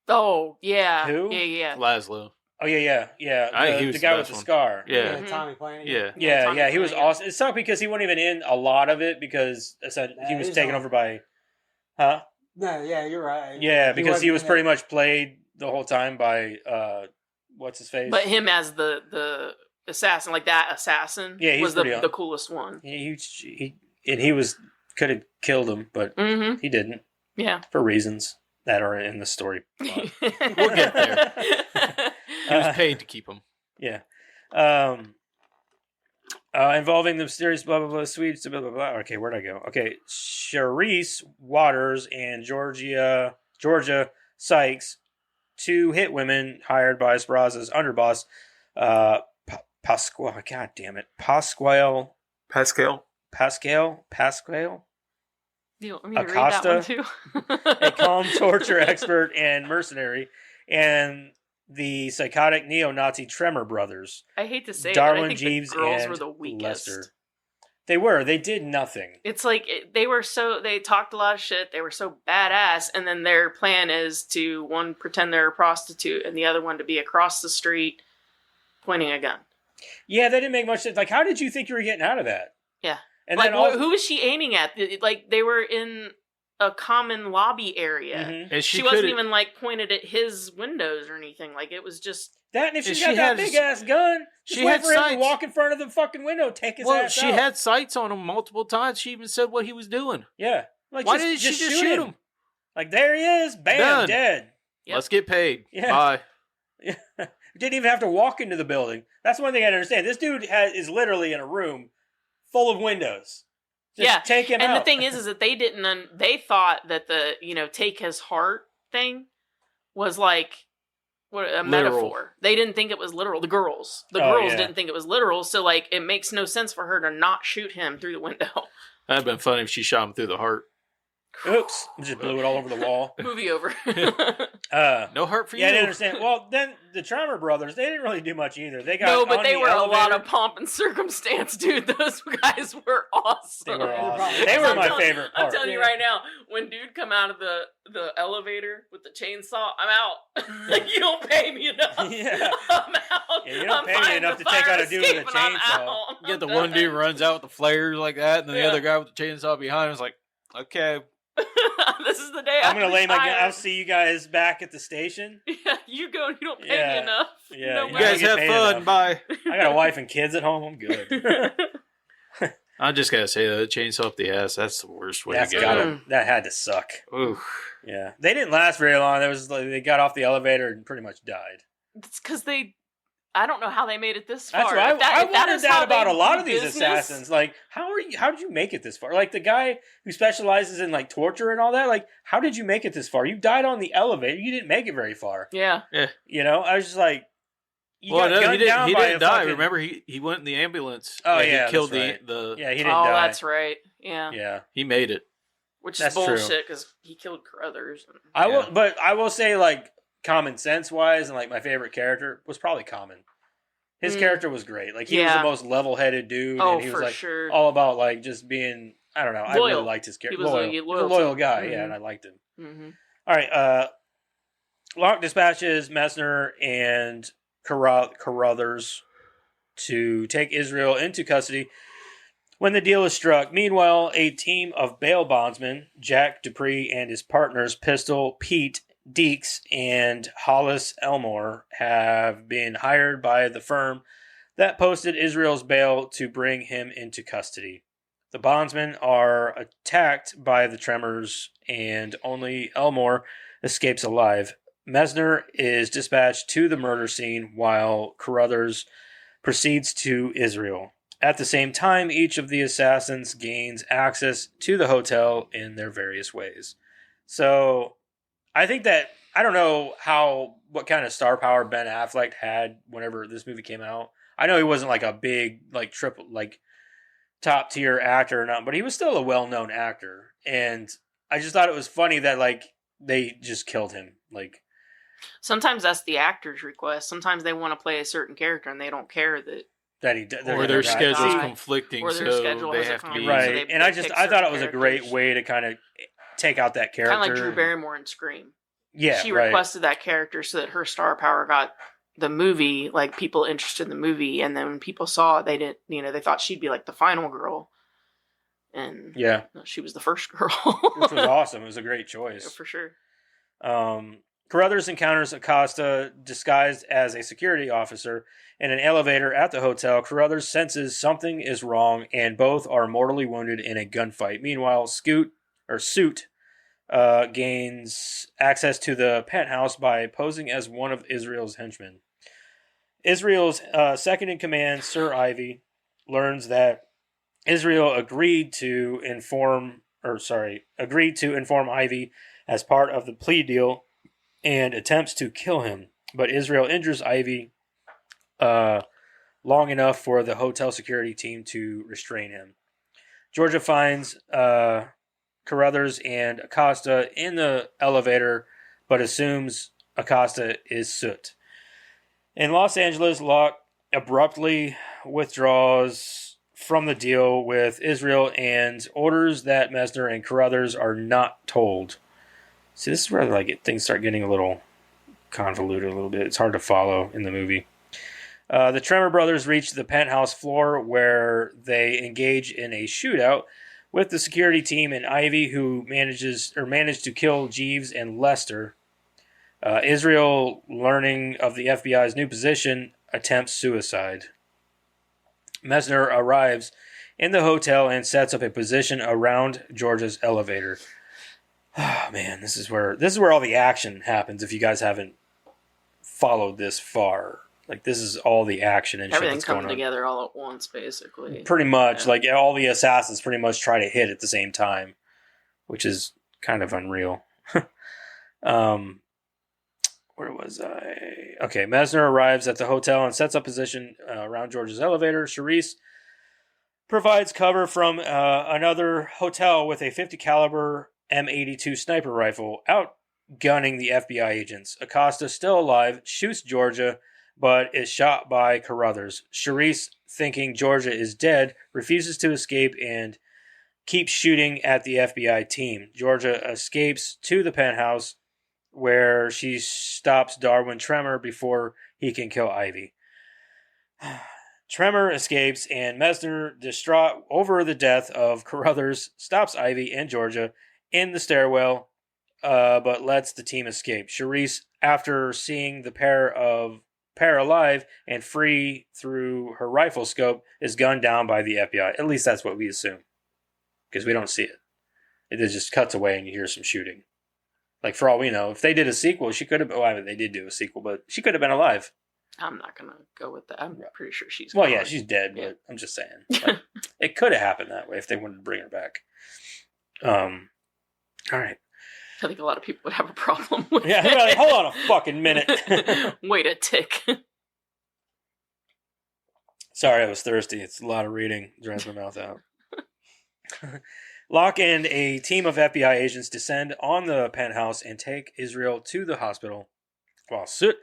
Oh, yeah. Who? Yeah. Laszlo. Oh yeah. I think he was The the guy with best the one. scar. Yeah. Mhm. Tommy Flanagan. Yeah. Yeah, Tommy He was Flanagan. awesome. It sucked because he wasn't even in a lot of it because he was he's taken not. over by, huh? No, yeah, you're right. Yeah, because he was wasn't pretty in much played the whole time by what's his face? But him as the assassin, like that assassin, Yeah, he's was pretty the coolest one. he could have killed him, but Mm-hmm. he didn't Yeah. for reasons that are in the story. We'll get there. He was paid to keep him. Yeah. Involving the mysterious blah, blah, blah, sweets, blah, blah, blah. Okay, where'd I go? Okay, Charisse Waters and Georgia Sykes, two hit women hired by Esperanza's underboss, Pasquale. God damn it. Pascal. Do you want me to read Acosta, that one too? a calm torture expert and mercenary, and the psychotic neo-Nazi Tremor brothers, I hate to say Darwin it, but I think Jeeves the girls and were the weakest. Lester. They were. They did nothing. It's like they talked a lot of shit. They were so badass, and then their plan is to one pretend they're a prostitute, and the other one to be across the street pointing a gun. Yeah, they didn't make much sense. Like, how did you think you were getting out of that? Yeah. And Like, then who was she aiming at? Like, they were in a common lobby area. Mhm. And She wasn't even, like, pointed at his windows or anything. Like, it was just... That, and if And she she got that had- big ass gun, she just wait had for him to sights. walk in front of the fucking window, take his ass she out. had sights on him multiple times. She even said what he was doing. Yeah. Like, Why didn't she just shoot him? Like, there he is. Bam, Done. dead. Yep. Let's get paid. Yeah. Bye. Didn't even have to walk into the building. That's one thing I don't understand. This dude is literally in a room full of windows. Just Yeah, take him and out. the thing is that they didn't... they thought that the, take his heart thing was, like... a Literal. metaphor. They didn't think it was literal. The girls Yeah. didn't think it was literal. So like, it makes no sense for her to not shoot him through the window. That'd been funny if she shot him through the heart. Oops. Just blew it all over the wall. Movie over. No heart for Yeah, I you. didn't understand. Well, then the Tremor brothers, they didn't really do much either. They got No, but on they the were a lot elevator. of pomp and circumstance, dude. Those guys were awesome. They were awesome. probably- They were I'm my telling- favorite I'm part. telling you right now, when dude come out of the elevator with the chainsaw, I'm out. Like, you don't pay me enough. Yeah. I'm out. Yeah, you don't I'm pay me finding enough the to take fire out a dude with a escape and I'm chainsaw. out. You get the I'm one dude done. runs out with the flares like that, and then the Yeah. other guy with the chainsaw behind him is like, okay. This is the day I'm gonna lay my gun. retire. I'll see you guys back at the station. Yeah, you go and you don't pay Yeah. me enough. Yeah, No you You way. guys get have paid fun. enough. Bye. I got a wife and kids at home. I'm good. I just gotta say that chainsaw up the ass. That's the worst way That's to go. gotta, that had to suck. Ooh. Yeah, they didn't last very long. There was like, they got off the elevator and pretty much died. It's because I don't know how they made it this far. That's right. If that- I if that wondered is how that about they a lot do of these business- assassins. Like, how did you make it this far? Like the guy who specializes in like torture and all that. Like, how did you make it this far? You died on the elevator. You didn't make it very far. Yeah. You know, I was just like, you Well, got no, gunned down he by didn't a die. fucking- Remember, he went in the ambulance. Oh, Like, yeah, he killed that's right. the. Yeah, he didn't Oh, die. that's right. Yeah. Yeah, He made it. Which That's is true. bullshit because he killed Carruthers. I Yeah. will, but I will say like common sense wise, and like my favorite character was probably Common. His Mm. character was great. Like he was Yeah. the most level-headed dude, Oh, and he was for like sure. all about like just being. I don't know. I really Loyal. liked his character. He was loyal. a He was loyal a loyal to- guy. Yeah, Mhm. and I liked him. Mm-hmm. All right. Locke dispatches Messner and Carruthers to take Israel into custody when the deal is struck. Meanwhile, a team of bail bondsmen, Jack Dupree and his partners Pistol, Pete, Deeks, and Hollis Elmore, have been hired by the firm that posted Israel's bail to bring him into custody. The bondsmen are attacked by the Tremors, and only Elmore escapes alive. Messner is dispatched to the murder scene while Carruthers proceeds to Israel. At the same time, each of the assassins gains access to the hotel in their various ways. So, I think that, I don't know what kind of star power Ben Affleck had whenever this movie came out. I know he wasn't like a big, like triple, like top tier actor or not, but he was still a well-known actor. And I just thought it was funny that like they just killed him. Like, Sometimes that's the actor's request. Sometimes they want to play a certain character and they don't care that or their schedule's die. conflicting, Or their so schedule they has a have to be conflict. right. So they And I pick thought it certain was a great characters. way to kind of take out that character. Kind of like Drew Barrymore in Scream. Yeah, she right. requested that character so that her star power got the movie, like people interested in the movie, and then when people saw it, they didn't, they thought she'd be like the final girl, and yeah, she was the first girl, which was awesome. It was a great choice. Yeah, for sure. Carruthers encounters Acosta disguised as a security officer in an elevator at the hotel. Carruthers senses something is wrong, and both are mortally wounded in a gunfight. Meanwhile, Suit gains access to the penthouse by posing as one of Israel's henchmen. Israel's second in command, Sir Ivy, learns that Israel agreed to inform Ivy as part of the plea deal and attempts to kill him. But Israel injures Ivy long enough for the hotel security team to restrain him. Georgia finds Carruthers and Acosta in the elevator, but assumes Acosta is Soot. In Los Angeles, Locke abruptly withdraws from the deal with Israel and orders that Messner and Carruthers are not told. See, this is where things start getting a little convoluted a little bit. It's hard to follow in the movie. The Tremor brothers reach the penthouse floor where they engage in a shootout with the security team and Ivy, who managed to kill Jeeves and Lester. Israel, learning of the FBI's new position, attempts suicide. Messner arrives in the hotel and sets up a position around Georgia's elevator. Oh, man, this is where all the action happens. If you guys haven't followed this far, this is all the action and everything shit that's going comes on together all at once, basically. Pretty much, all the assassins pretty much try to hit at the same time, which is kind of unreal. Where was I? Okay, Messner arrives at the hotel and sets up position around George's elevator. Charisse provides cover from another hotel with a 50 caliber M82 sniper rifle, outgunning the FBI agents. Acosta, still alive, shoots Georgia, but is shot by Carruthers. Charisse, thinking Georgia is dead, refuses to escape and keeps shooting at the FBI team. Georgia escapes to the penthouse, where she stops Darwin Tremor before he can kill Ivy. Tremor escapes, and Messner, distraught over the death of Carruthers, stops Ivy and Georgia in the stairwell, but lets the team escape. Charisse, after seeing the pair alive and free through her rifle scope, is gunned down by the FBI. At least that's what we assume, because we don't see it. It just cuts away and you hear some shooting. For all we know, if they did a sequel, she could have. Well, they did do a sequel, but she could have been alive. I'm not gonna go with that. I'm pretty sure she's. Well, gone. yeah, she's dead, but I'm just saying, it could have happened that way if they wanted to bring her back. All right. I think a lot of people would have a problem with it. Yeah, hold on a fucking minute. Wait a tick. Sorry, I was thirsty. It's a lot of reading. Dries my mouth out. Locke and a team of FBI agents descend on the penthouse and take Israel to the hospital, while Soot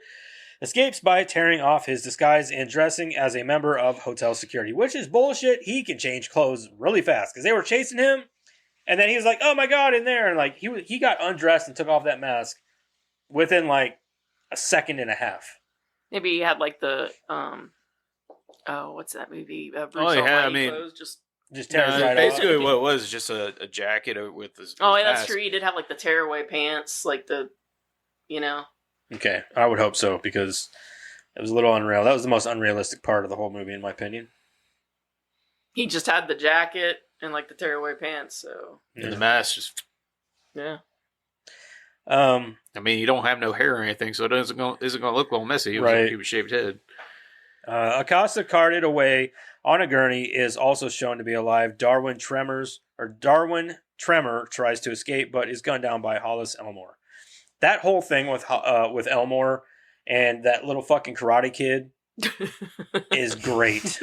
escapes by tearing off his disguise and dressing as a member of hotel security, which is bullshit. He can change clothes really fast, because they were chasing him, and then he was like, oh my god, in there, and he got undressed and took off that mask within a second and a half. Maybe he had the what's that movie? Bruce Almighty clothes, just tears right basically off. What it was just a jacket with his yeah, mask. that's true. He did have the tearaway pants, Okay, I would hope so, because it was a little unreal. That was the most unrealistic part of the whole movie, in my opinion. He just had the jacket and the tearaway pants, so and the mask just. Yeah. I mean, you don't have no hair or anything, so it isn't going to look all messy. He was shaved head. Acosta, carted away on a gurney, is also shown to be alive. Darwin Tremor tries to escape, but is gunned down by Hollis Elmore. That whole thing with Elmore and that little fucking karate kid is great.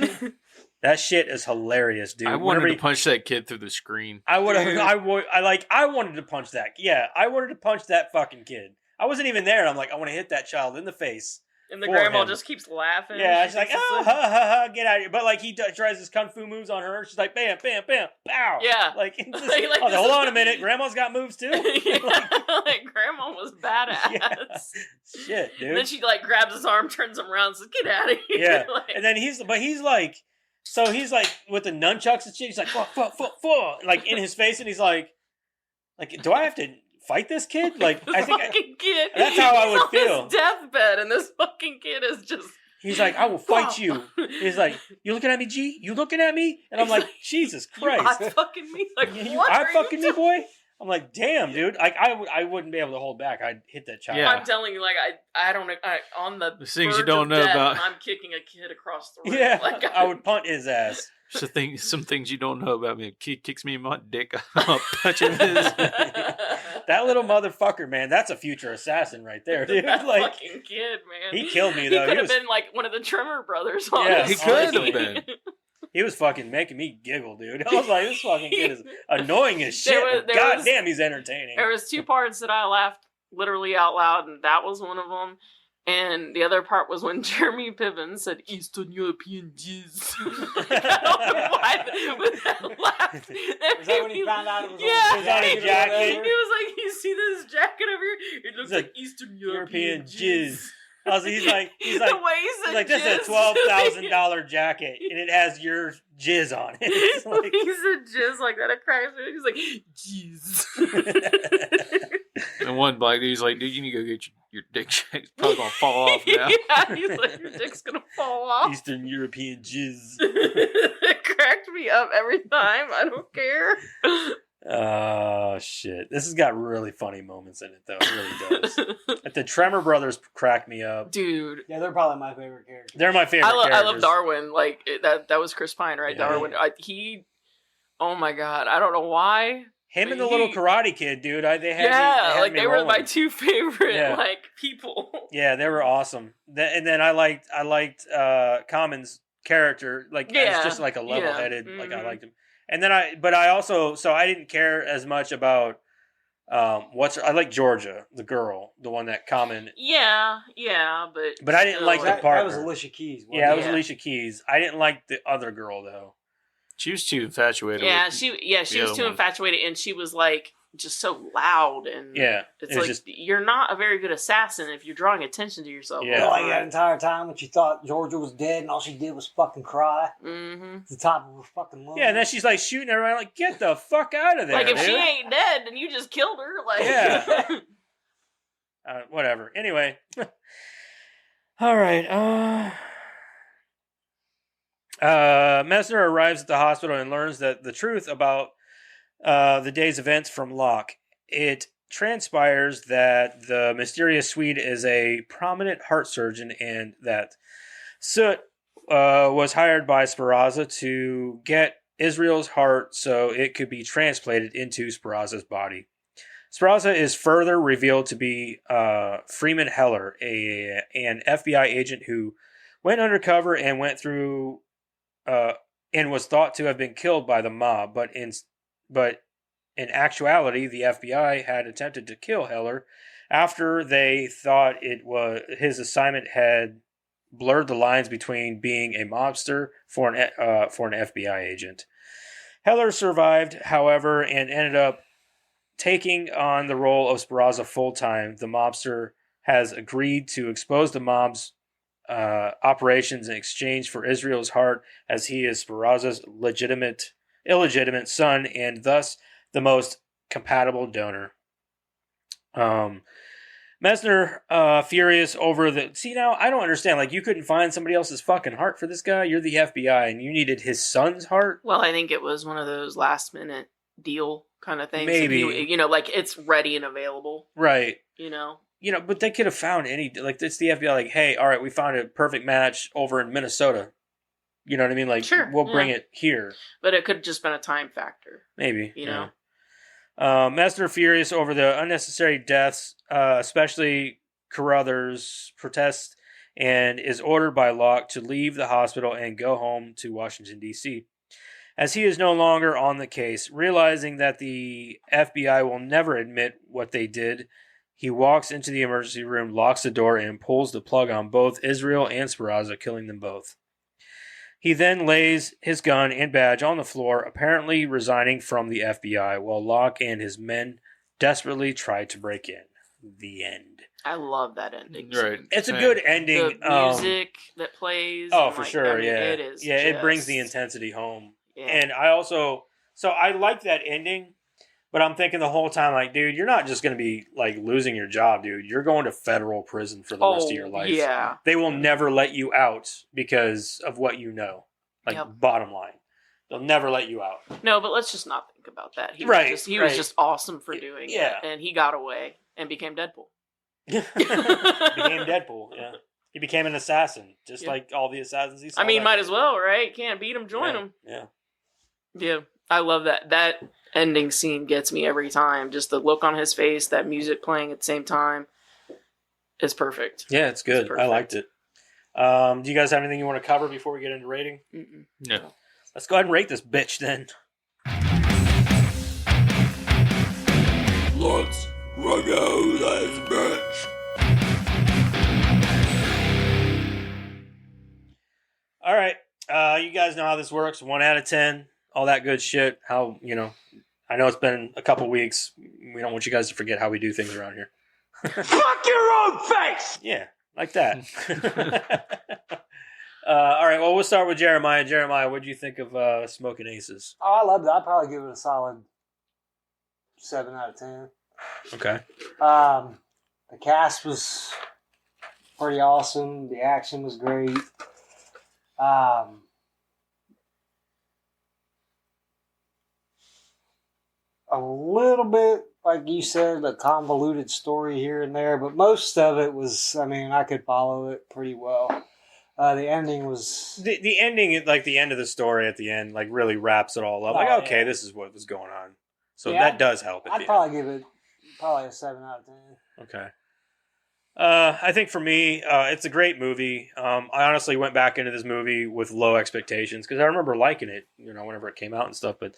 That shit is hilarious, dude. I wanted to punch that kid through the screen. I wanted to punch that. Yeah, I wanted to punch that fucking kid. I wasn't even there. I'm like, I want to hit that child in the face. And the for grandma him. just keeps laughing. Yeah, She she's like, thinks oh, it's ha, ha, ha, get out of here. But like he tries his kung fu moves on her. She's like, bam, bam, bam, pow. Yeah. Like, just, Like, hold on a minute. Grandma's got moves too. Yeah, like grandma was badass. Yeah. Shit, dude. And then she like grabs his arm, turns him around, and says, "Get out of here!" Yeah, Like, and then he's like, so he's like with the nunchucks and shit. He's like, fuck, like in his face, and he's like, do I have to fight this kid? Like, this I think fucking kid. that's how I He's would on feel. his deathbed, and this fucking kid is just. He's like, I will fight you. He's like, you looking at me, G? You looking at me? And I'm like, Jesus Christ, You fucking me? Like, you what eye are fucking you me, boy? I'm like, damn, dude. Like, I wouldn't be able to hold back. I'd hit that child. Yeah. I'm telling you, like I don't on the There's things you verge don't of know death, about. and I'm kicking a kid across the room. Yeah, Like, I would punt his ass. Some things you don't know about me. A kid kicks me in my dick. I'll punch him in his. That little motherfucker, man. That's a future assassin right there, dude. That Like, fucking kid, man. he killed me He though. could He have was been like one of the Trimmer brothers. Yeah, Honestly. he could have been. he was fucking making me giggle, dude. I was like, this fucking kid is annoying as shit. There was- but there God was- damn, he's entertaining. There was 2 parts that I laughed literally out loud, and that was one of them. And the other part was when Jeremy Piven said Eastern European jizz. I don't know why, but that laughed. Was that when he found out it was Yeah. on his jacket? He was like, you see this jacket over here? It looks It's like Eastern European European jizz. I was, he's like, the way he he's said like, this is a $12,000 jacket, and it has your jizz on it. It's like, he said jizz like that. It cracks me. He's like, jizz. And one black dude's like, dude, you need to go get your dick checked. It's probably gonna fall off now. Yeah, he's like, your dick's gonna fall off. Eastern European jizz. It cracked me up every time. I don't care. Oh shit! This has got really funny moments in it, though. It really does. Like, the Tremor brothers crack me up. Dude, Yeah, they're probably my favorite character. They're my favorite. I love characters. Darwin. Like that was Chris Pine, right? Yeah. Darwin. Oh my god, I don't know why. Him and the little karate kid, dude. They had They were rolling. my 2 favorite Yeah. people. Yeah, they were awesome. And then I liked Common's character, like as just like a level-headed, like I Mhm. liked him. And then I didn't care as much about I like Georgia, the girl, the one that Common. Yeah, but I didn't like still, the part. That was Alicia Keys. wasn't Yeah, it it? was Alicia Keys. I didn't like the other girl though. She was too infatuated. Yeah, with she the was other too one. infatuated, and she was like just so loud, and Yeah, it's it was like just- you're not a very good assassin if you're drawing attention to yourself. Yeah. Like that entire time when she thought Georgia was dead and all she did was fucking cry Mm-hmm. at the top of her fucking lungs. Yeah, and then she's like shooting everybody. Like, get the fuck out of there! Like if dude. she ain't dead, then you just killed her. Like Yeah. Whatever. Anyway. All right. Messner arrives at the hospital and learns that the truth about the day's events from Locke. It transpires that the mysterious Swede is a prominent heart surgeon and that Soot was hired by Speraza to get Israel's heart so it could be transplanted into Speraza's body. Speraza is further revealed to be Freeman Heller, an FBI agent who went undercover and went through and was thought to have been killed by the mob, but in actuality, the FBI had attempted to kill Heller after they thought his assignment had blurred the lines between being a mobster for an FBI agent. Heller survived, however, and ended up taking on the role of Speraza full-time. The mobster has agreed to expose the mob's operations in exchange for Israel's heart, as he is Speraza's illegitimate son and thus the most compatible donor. Messner, furious over the... See, now, I don't understand. Like, you couldn't find somebody else's fucking heart for this guy? You're the FBI, and you needed his son's heart? Well, I think it was one of those last minute deal kind of things. Maybe. Like it's ready and available. Right. But they could have found any... Like, it's the FBI, like, hey, all right, we found a perfect match over in Minnesota. You know what I mean? Like, Sure, we'll bring it here. But it could have just been a time factor. Maybe. You know? Messner furious over the unnecessary deaths, especially Carruthers' protests, and is ordered by Locke to leave the hospital and go home to Washington, D.C. As he is no longer on the case, realizing that the FBI will never admit what they did, He walks into the emergency room, locks the door, and pulls the plug on both Israel and Speraza, killing them both. He then lays his gun and badge on the floor, apparently resigning from the FBI, while Locke and his men desperately try to break in. The end. I love that ending. Right. It's a good ending. The music that plays. Oh, and, for like, sure, I mean, yeah. It is. Yeah, it just- brings the intensity home. Yeah. And I also... So I like that ending, but I'm thinking the whole time, like, dude, you're not just going to be, like, losing your job, dude. You're going to federal prison for the rest of your life. Yeah. They will never let you out because of what you know. Like, Yep. bottom line. They'll never let you out. No, but let's just not think about that. He Right, was just, right. was just awesome for doing Yeah. it. And he got away and became Deadpool. Became Deadpool, yeah. He became an assassin, just Yeah. like all the assassins he saw. I mean, that might day. as well, right? Can't beat him, join him. Yeah. Yeah. I love that. That ending scene gets me every time. Just the look on his face, that music playing at the same time. It's perfect. Yeah, it's good. I liked it. Do you guys have anything you want to cover before we get into rating? Mm-mm. No. Let's go ahead and rate this bitch then. Let's go this bitch. All right. You guys know how this works. 1 out of 10. All that good shit. How, I know it's been a couple weeks. We don't want you guys to forget how we do things around here. Fuck your own face! Yeah, like that. All right. Well, we'll start with Jeremiah. Jeremiah, what do you think of Smokin' Aces? Oh, I loved it. I'd probably give it a solid 7 out of 10. Okay. The cast was pretty awesome. The action was great. A little bit, like you said, a convoluted story here and there, but most of it was, I could follow it pretty well. The ending was... The ending, like the end of the story at the end, like really wraps it all up. Like, Oh, okay, yeah. this is what was going on. So Yeah, that does help. I'd probably give it a 7 out of 10. Okay. I think for me, it's a great movie. I honestly went back into this movie with low expectations because I remember liking it, whenever it came out and stuff. But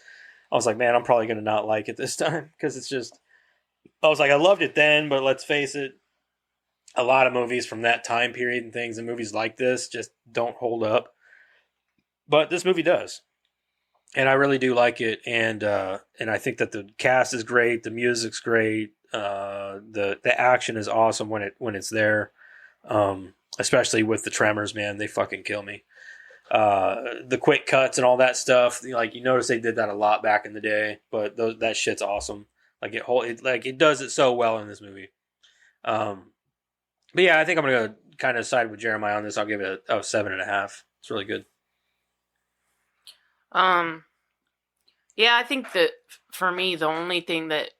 I was like, man, I'm probably going to not like it this time because it's just. I was like, I loved it then, but let's face it, a lot of movies from that time period and things and movies like this just don't hold up. But this movie does. And I really do like it, and I think that the cast is great, the music's great, the action is awesome when it's there, especially with the tremors, man, they fucking kill me. The quick cuts and all that stuff, like you notice they did that a lot back in the day, but that shit's awesome. Like it does it so well in this movie. But yeah, I think I'm gonna kind of side with Jeremiah on this. I'll give it a 7.5. It's really good. Yeah, I think that for me, the only thing that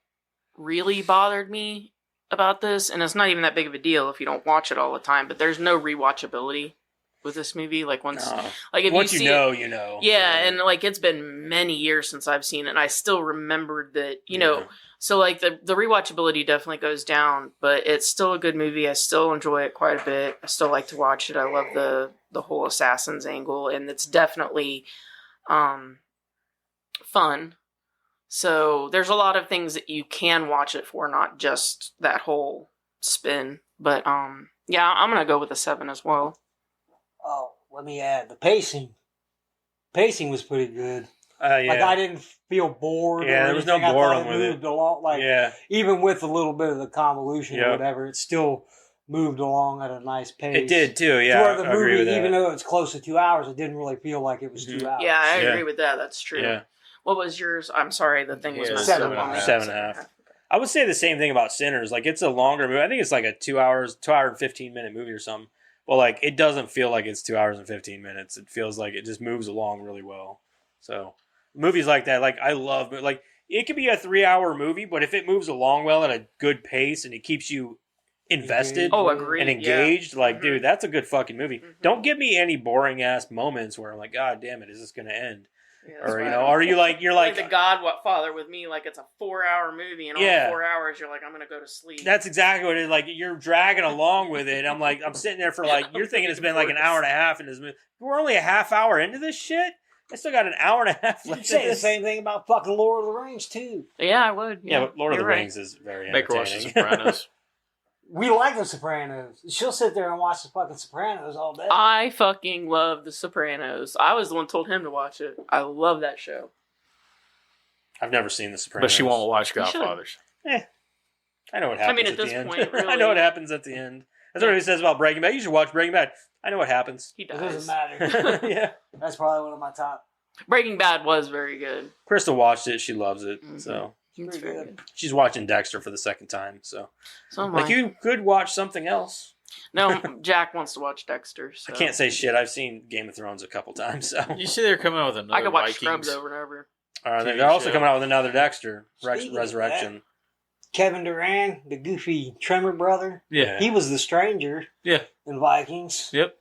really bothered me about this, and it's not even that big of a deal if you don't watch it all the time, but there's no rewatchability with this movie. Like once you see know, it, you know. Yeah, and like it's been many years since I've seen it, and I still remembered that, so like the rewatchability definitely goes down, but it's still a good movie. I still enjoy it quite a bit. I still like to watch it. I love the whole assassins angle, and it's definitely fun. So there's a lot of things that you can watch it for, not just that whole spin. But yeah, I'm gonna go with a 7 as well. Oh, let me add the pacing. Pacing was pretty good. Yeah. Like I didn't feel bored. Yeah, or there was no anything. I thought boredom with it. moved along. Like Yeah. even with a little bit of the convolution Yep. or whatever, it still moved along at a nice pace. It did too, To yeah. where the I agree movie, with that. even though it's close to 2 hours, it didn't really feel like it was 2 hours. Yeah, I Yeah. agree with that. That's true. Yeah. What was yours? I'm sorry, the thing was Yeah, messed 7 up on me. 7.5. I would say the same thing about Sinners. Like it's a longer movie. I think it's like a 2 hour and 15-minute movie or something. Well, like it doesn't feel like it's 2 hours and 15 minutes. It feels like it just moves along really well. So movies like that, like I love, like it could be a 3-hour movie, but if it moves along well at a good pace and it keeps you invested Oh, agreed. and engaged, like Mhm. dude, that's a good fucking movie. Mhm. Don't give me any boring ass moments where I'm like, God damn it, is this gonna end? Yeah, that's Or right. or you're like the Godfather with me, like it's a 4-hour movie, and Yeah. all 4 hours you're like, I'm gonna go to sleep. That's exactly what it is. Like you're dragging along with it. I'm like, I'm sitting there for like, you're thinking it's been like an hour and a half in this movie. We're only a half hour into this shit. I still got an hour and a half You left. could say of the this. same thing about fucking Lord of the Rings too. Yeah, I would. Yeah, but Lord of the you're right. Rings is very Make her watch The entertaining. Sopranos. We like The Sopranos. She'll sit there and watch the fucking Sopranos all day. I fucking love The Sopranos. I was the one who told him to watch it. I love that show. I've never seen The Sopranos. But she won't watch You should. Godfathers. I know what happens. I mean, at the this end. point, really. I know what happens at the end. That's what he says about Breaking Bad. You should watch Breaking Bad. I know what happens. He It doesn't dies. matter. Yeah. That's probably one of my top. Breaking Bad was very good. Crystal watched it. She loves it. Mhm. So It's Pretty very good. good. she's watching Dexter for the second time. So So am like I. you could watch something else. No, Jack wants to watch Dexter. So. I can't say shit. I've seen Game of Thrones a couple times. So You see, they're coming out with another I could watch Vikings. Scrubs over and over. they're TV also show. coming out with another Dexter Speaking of Resurrection. Kevin Durant, the goofy Tremor brother, Yeah. he was the stranger Yeah. in Vikings. Yep.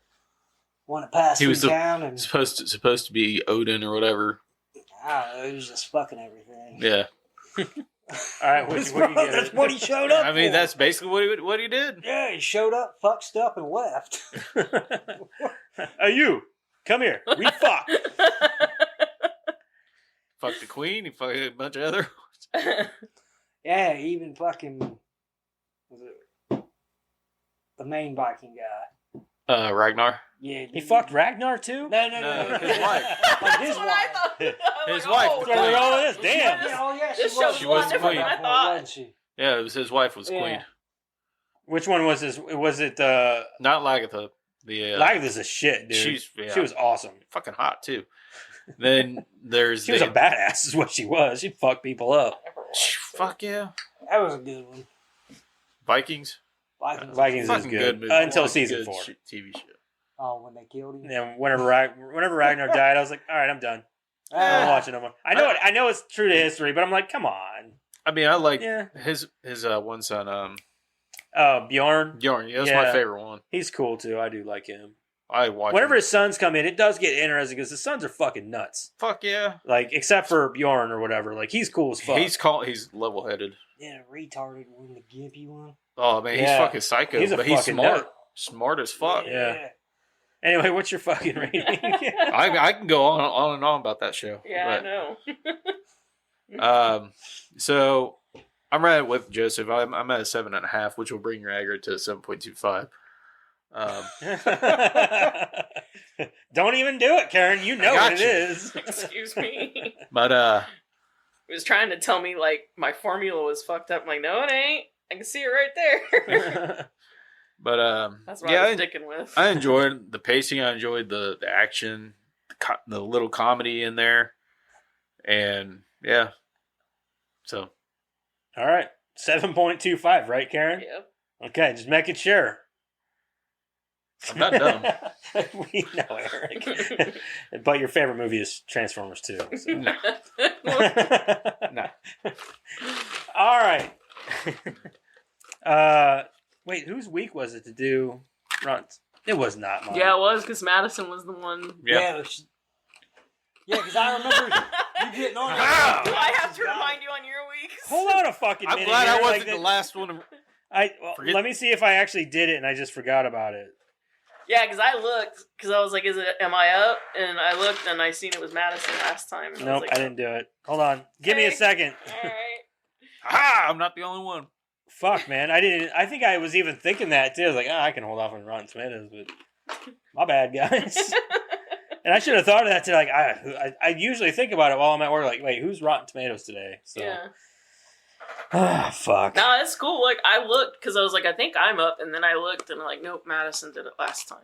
One that passed He through was the- town and Supposed to be Odin or whatever. I don't know, he was just fucking everything. Yeah. All right, what you get? That's what he showed up I mean, for. that's basically what he did. Yeah, he showed up, fucked stuff, and left. Hey, you come here. We fuck. Fuck the queen. He fucked a bunch of other. Yeah, even fucking was it the main Viking guy. Ragnar. Yeah, He fucked Ragnar too. No, his wife. Like his That's what I wife. thought. I'm His like, wife. oh, That's what no. all it is. Damn. Yeah, oh yeah, This she was. show's She a lot was the different than queen. I thought. Wasn't she? Yeah, it was his wife was Yeah. queen. Which one was this? Was it Not Lagatha. The Lagatha's a shit, dude. she was awesome. fucking hot too. Then there's She was a badass, is what she was. She'd fuck people up. fuck yeah. That was a good one. Vikings. Vikings. Vikings is Fucking good, movie. until Fucking season good 4. TV show. Oh, when they killed him. And whenever Ragnar died, I was like, all right, I'm done. I don't Ah, watch it no more. I know it's true to history, but I'm like, come on. I mean, I like Yeah. his one son, Bjorn, Bjorn. Yeah, that's Yeah. my favorite one. he's cool too. I do like him. I watch. Whenever him. his sons come in, it does get interesting because his sons are fucking nuts. Fuck yeah, Like, except for Bjorn or whatever. Like, he's cool as fuck. he's level headed. yeah, retarded one, the gimpy one. Oh man, he's Yeah. fucking psycho. He's a but he's fucking smart, nut. smart as fuck. Yeah. Anyway, what's your fucking rating? I can go on and on about that show. Yeah, I know. So I'm right with Joseph. I'm at a 7.5, which will bring your aggregate to 7.25. Don't even do it, Karen. You know got what you. it is. Excuse me. But He was trying to tell me like my formula was fucked up. I'm like, no, it ain't. I can see it right there. That's what yeah, I was sticking with. I enjoyed the pacing. I enjoyed the action, the little comedy in there, and yeah. So All right. 7.25, right, Karen? Yep. Okay, just making sure. I'm not dumb. We know, Eric. But your favorite movie is Transformers 2. So. No. No. All right. Wait, whose week was it to do runs? It was not mine. Yeah, it was because Madison was the one. Yeah. Yeah, because I remember you getting on. Ah! Do I have to remind you on your weeks? Hold on a fucking I'm minute. glad I here, wasn't like the last one. Forget- let me see if I actually did it and I just forgot about it. Yeah, because I looked, because I was like, am I up? And I looked and I seen it was Madison last time. And Nope, was like, I didn't do it. Hold on. Give me a Okay. second. Alright. Ah, I'm not the only one. Fuck, man. I think I was even thinking that too. I was like, I can hold off on Rotten Tomatoes, but my bad, guys. And I should have thought of that too. Like, I usually think about it while I'm at work. Like, wait, who's Rotten Tomatoes today? So, Yeah. fuck. No, it's cool. Like, I looked, because I was like, I think I'm up. And then I looked and I'm like, nope, Madison did it last time.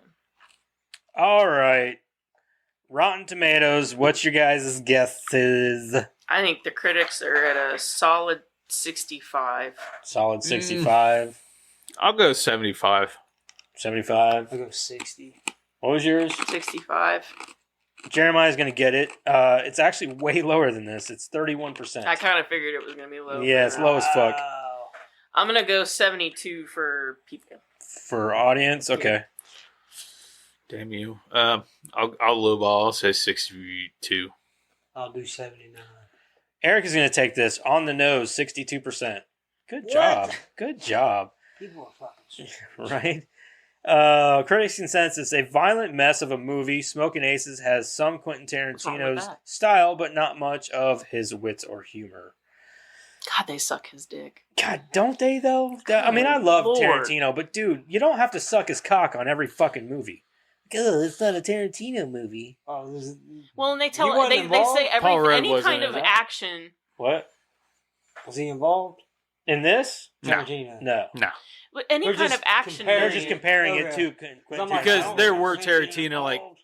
All right. Rotten Tomatoes. What's your guys' guesses? I think the critics are at a solid 65. Solid 65, I'll go 75. 75. I go 60. What was yours? 65. Jeremiah's gonna get it. It's actually way lower than this. It's 31%. I kind of figured it was going to be low. Yeah, it's low as fuck. Wow. I'm going to go 72 for people. For audience, okay. Damn you. I'll lowball. I'll say 62. I'll do 79. Eric is going to take this on the nose, 62%. Good What? job. Good job. People are fucking shit. Right? Critics' consensus, a violent mess of a movie. Smokin' Aces has some Quentin wrong with Tarantino's that? style, but not much of his wits or humor. God, they suck his dick. God, don't they though? I mean, I love Lord. Tarantino, but dude, you don't have to suck his cock on every fucking movie. Oh, it's not a Tarantino movie. Oh, this is, Well, and they He wasn't they involved? say Paul Rudd any wasn't kind in of it. action. What? was he involved? In this? No. Tarantino. No. Any They're kind just of action. comparing They're movie. just comparing it Okay. to I'm Quentin like, Because I don't there know, were is Tarantino, like, involved?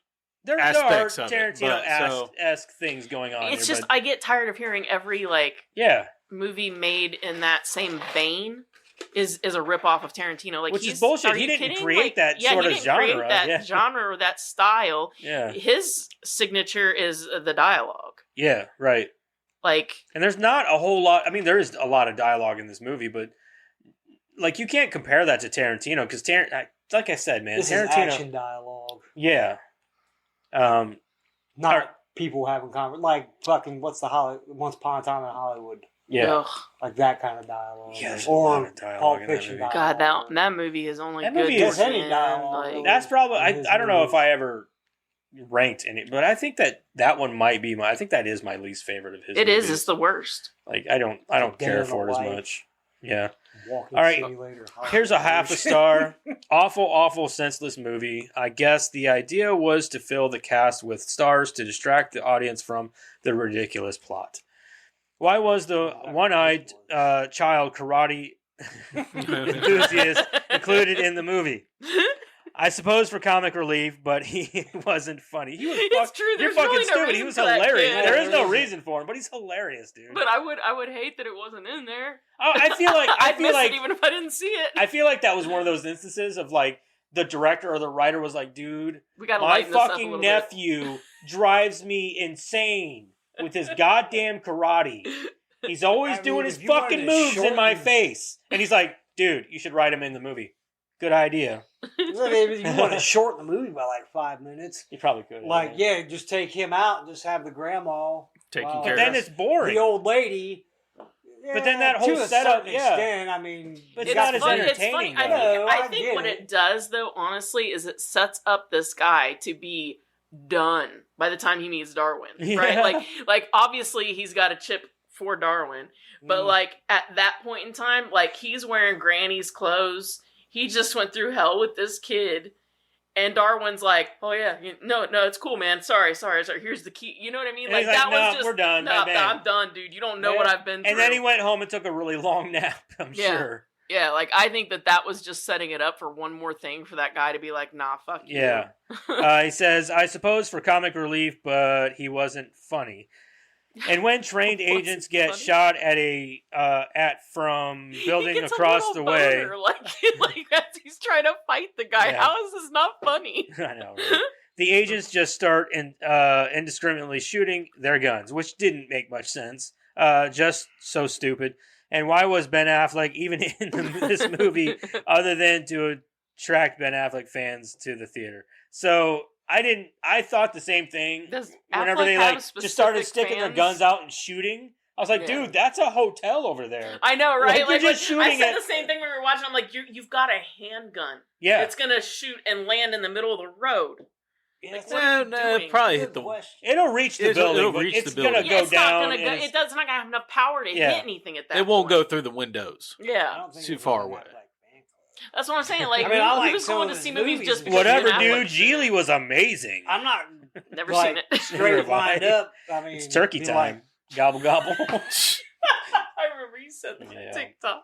there aspects are of it, but Tarantino-esque things going on It's here, just but I get tired of hearing every yeah, movie made in that same vein is a ripoff of Tarantino. Like, which he's, is bullshit. are He you didn't kidding? create Like, that yeah, sort he of didn't genre. create that Yeah. genre or that style. Yeah, His signature is the dialogue. yeah, right. Like, And there's not a whole lot. I mean, there is a lot of dialogue in this movie, but like you can't compare that to Tarantino because like I said, man, This is Tarantino. action dialogue, Yeah. not Alright. people having like fucking what's the Once Upon a Time in Hollywood, Yeah. ugh. like that kind of dialogue. Yeah, there's a or lot of dialogue Pulp in that Fiction movie. God, dialogue. that movie is only That good. movie towards is- the any end, dialogue, like- really. That's probably In his I don't know if movies. I ever ranked any, but I think that one might be I think that is my least favorite of his. It is. movies. It's the worst. Like I don't Like care Day in for the it as Life. much. Yeah. Walking All right, Simulator, here's a half a star. Awful, senseless movie. I guess the idea was to fill the cast with stars to distract the audience from the ridiculous plot. Why was the one-eyed child karate enthusiast included in the movie? I suppose for comic relief, but he wasn't funny. He was It's true, You're there's fucking really no stupid. He reason was for that hilarious. kid. There is no reason for him, but he's hilarious, dude. But I would hate that it wasn't in there. Oh, I feel like I'd miss it even if I didn't see it. I feel like that was one of those instances of like the director or the writer was like, dude, We gotta my lighten this up a fucking little bit. nephew drives me insane with his goddamn karate. He's always I mean, doing his if you wanted fucking to moves in my shorten- face. And he's like, dude, you should write him in the movie. Good idea. You want to shorten the movie by like 5 minutes. You probably could. Like, yeah, just take him out and just have the grandma Taking while care But then of it's boring. the old lady. But then that to whole a setup, certain yeah. extent, I mean, But you it's not gotta as do- entertaining, It's funny. though. I No, I think get what it. it does, though, honestly, is it sets up this guy to be done by the time he meets Darwin, right? Yeah. Like obviously he's got a chip for Darwin, but Mm. like at that point in time, like he's wearing Granny's clothes. He just went through hell with this kid. And Darwin's like, oh yeah, no, it's cool, man. Sorry. Here's the key. You know what I mean? And Like he's like, that "No, was just, we're done. No, Bang, bang." I'm done, dude. You don't know what I've been through. And then he went home and took a really long nap, I'm Yeah. sure. Yeah, like I think that was just setting it up for one more thing for that guy to be like, nah, fuck you. Yeah. He says, I suppose for comic relief, but he wasn't funny. And when trained Wasn't agents get funny. shot at from building He gets across a the little way. boner, like as he's trying to fight the guy. Yeah. How is this not funny? I know, right? The agents just start indiscriminately shooting their guns, which didn't make much sense. Just so stupid. And why was Ben Affleck even in this movie other than to attract Ben Affleck fans to the theater? So I thought the same thing. Does Whenever Affleck they have just started specific sticking their fans? guns out and shooting, I was like, Yeah. dude, that's a hotel over there. I know, right? Like, you're just when- I shooting said at- the same thing when we were watching. I'm like, you've got a handgun. Yeah. It's gonna shoot and land in the middle of the road. Like, what are you doing? probably Good hit the. question. It'll reach the building, it'll but reach it's the gonna building. go It's not down. gonna go. and It's not gonna have enough power to Yeah. hit anything at that. It won't point. go through the windows. I Yeah, don't think Too it's far really away. that, like, fan club. that's what I'm saying. Like, I mean, I who like was some going of to his see movies movies just and because Whatever, Ben dude. Affleck's in Geely it? was amazing. I'm not Never like, seen it. straight lined up. I mean, It's turkey be time. like, Gobble gobble. I remember you said that Yeah. on TikTok.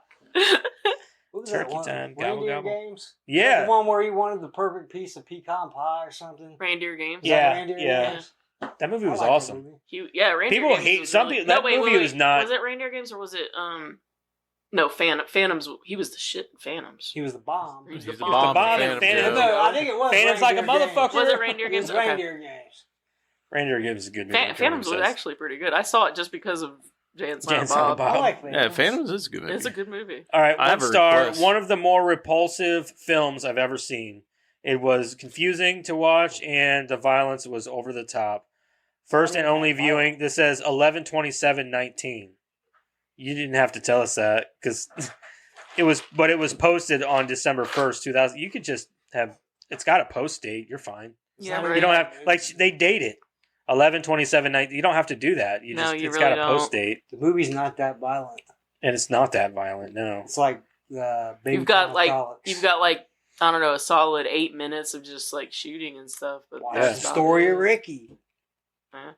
what was Turkey that one? time, gobble, Reindeer gobble. Games? Yeah. The one where he wanted the perfect piece of pecan pie or something. Reindeer Games. Is Yeah, that Reindeer yeah. Games? That movie I was like that awesome. movie. Reindeer People Games hate- was some really- people- that movie was not- Was it Reindeer Games or was it No, Phantoms. He was the shit in Phantoms. He was the bomb. He was He's the the bomb. bomb in in Phantom. No, I think it was. Phantom's like a Reindeer Games. motherfucker. Was it Reindeer It Games? was Okay. Reindeer Games. Reindeer Games is a good movie. I don't care Phantoms what was it says. actually pretty good. I saw it just because of Jay and Silent Silent Bob. Bob. I like Yeah, Phantoms is a good movie. It's a good movie. All right, I one have a star. request. One of the more repulsive films I've ever seen. It was confusing to watch, and the violence was over the top. First and only viewing. This says 11/27/19. You didn't have to tell us that because it was posted on December 1st, 2000. You could just have. It's got a post date. You're fine. Yeah, not right. You don't have they date it. 11/27/19. You don't have to do that. No, you it's really got a don't. post date. The movie's not that violent. And it's not that violent, no. It's like baby You've got alcoholics. I don't know, a solid 8 minutes of just like shooting and stuff. But Watch that's the about story it. of Ricky. Huh?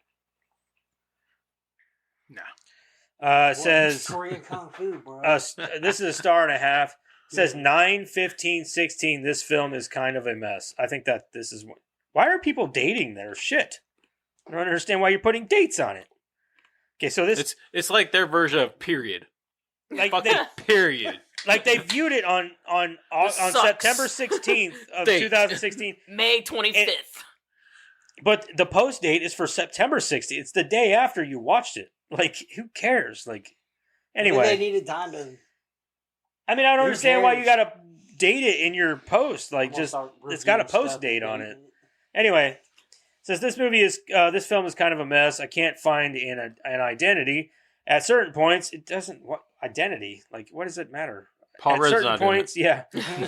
It says story of Kung Fu, bro. this is a star and a half. It says 9/15/16. This film is kind of a mess. I think that this is why are people dating there? Shit, I don't understand why you're putting dates on it. Okay, so this It's like their version of period. like Fucking period. like they viewed it on sucks. September 16th of Date. 2016, May 25th. but the post date is for September 16th. It's the day after you watched it. Like, who cares? Like, Maybe anyway, they needed time to. I mean, I don't Who understand why cares? you gotta date it in your post. Like, just it's got a post date on it. Anyway, says this film is kind of a mess. I can't find an identity. At certain points, it doesn't. What identity? Like, what does it matter? Paul At Rudd's certain not in points, yeah.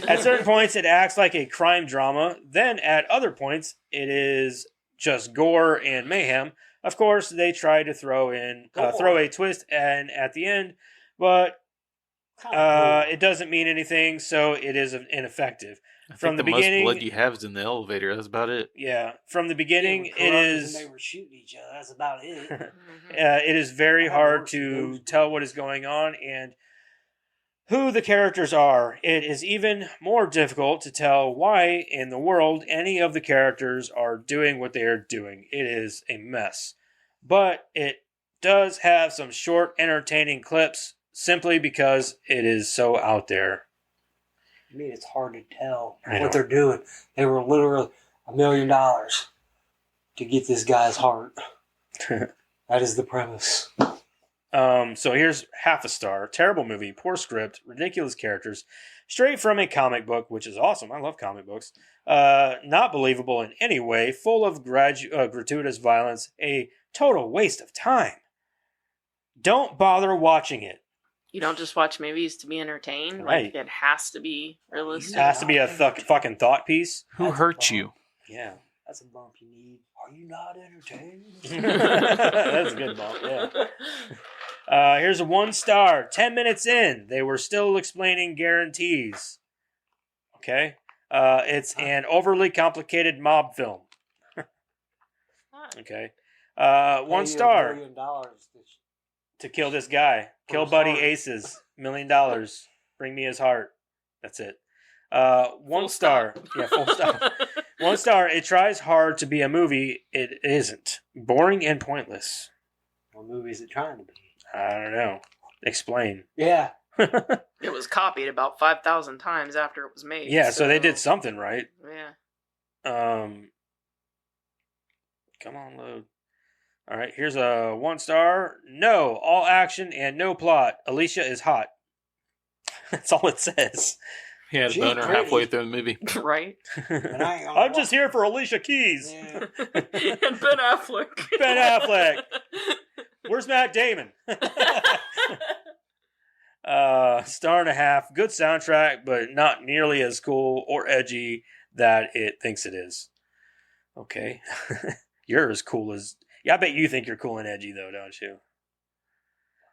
At certain points, it acts like a crime drama. Then at other points, it is just gore and mayhem. Of course, they try to throw a twist and at the end, but it doesn't mean anything, so it is ineffective. From the beginning, most blood you have is in the elevator. That's about it. Yeah, from the beginning, it is. They were shooting each other. That's about it. It is very hard to tell what is going on and who the characters are. It is even more difficult to tell why in the world any of the characters are doing what they are doing. It is a mess. But it does have some short, entertaining clips simply because it is so out there. I mean, it's hard to tell I know. what they're doing. They were literally $1 million to get this guy's heart. That is the premise. So here's half a star. Terrible movie, poor script, ridiculous characters, straight from a comic book, which is awesome. I love comic books. Not believable in any way, full of gratuitous violence, a total waste of time. Don't bother watching it. You don't just watch movies to be entertained. Right. Like, it has to be realistic. It has to be a fucking thought piece. Who hurt you? Yeah. That's a bump you need. Are you not entertained? That's a good bump, yeah. Here's a 1 star. 10 minutes in, they were still explaining guarantees. Okay? It's an overly complicated mob film. Okay. 1 star. $1 million To kill this guy. Kill his Buddy heart. Aces. $1 million. Bring me his heart. That's it. 1 Full star. stop. Yeah, full stop. 1 star. It tries hard to be a movie. It isn't. Boring and pointless. What movie is it trying to be? I don't know. Explain. Yeah. It was copied about 5,000 times after it was made. Yeah, so they did something right. Yeah. Come on, load. All right, here's a 1 star. No, all action and no plot. Alicia is hot. That's all it says. He had a She's boner pretty. halfway through the movie. Right? And I ain't gonna I'm just here for Alicia Keys. Yeah. And Ben Affleck. Ben Affleck. Where's Matt Damon? Star and a half. Good soundtrack, but not nearly as cool or edgy that it thinks it is. Okay. You're as cool as... Yeah, I bet you think you're cool and edgy, though, don't you?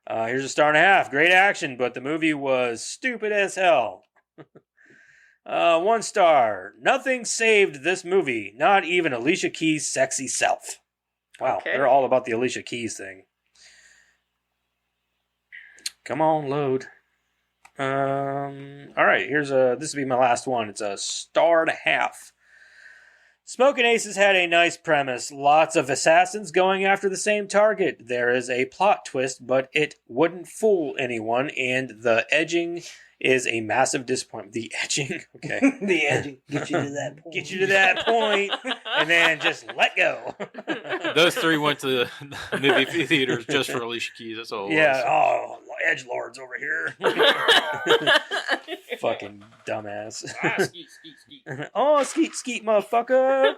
Here's a star and a half. Great action, but the movie was stupid as hell. 1 star. Nothing saved this movie. Not even Alicia Keys' sexy self. Wow, Okay. they're all about the Alicia Keys thing. Come on, load. All right, this will be my last one. It's a star and a half. Smokin Aces had a nice premise. Lots of assassins going after the same target. There is a plot twist, but it wouldn't fool anyone, and the edging is a massive disappointment. The edging? Okay. The edge. Get you to that point. Get you to that point, and then just let go. Those 3 went to the movie theaters just for Alicia Keys. That's all it Yeah. was. Oh, edgelords over here. Fucking dumbass. Skeet, skeet, skeet. Oh, skeet, skeet, motherfucker.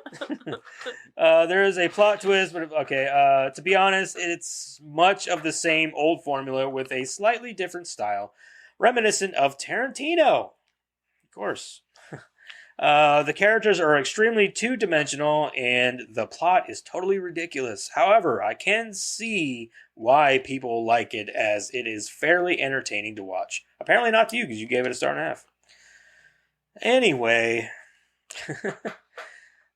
There is a plot twist, but okay. To be honest, it's much of the same old formula with a slightly different style, reminiscent of Tarantino. Of course. The characters are extremely two-dimensional, and the plot is totally ridiculous. However, I can see why people like it, as it is fairly entertaining to watch. Apparently not to you, because you gave it a star and a half. Anyway,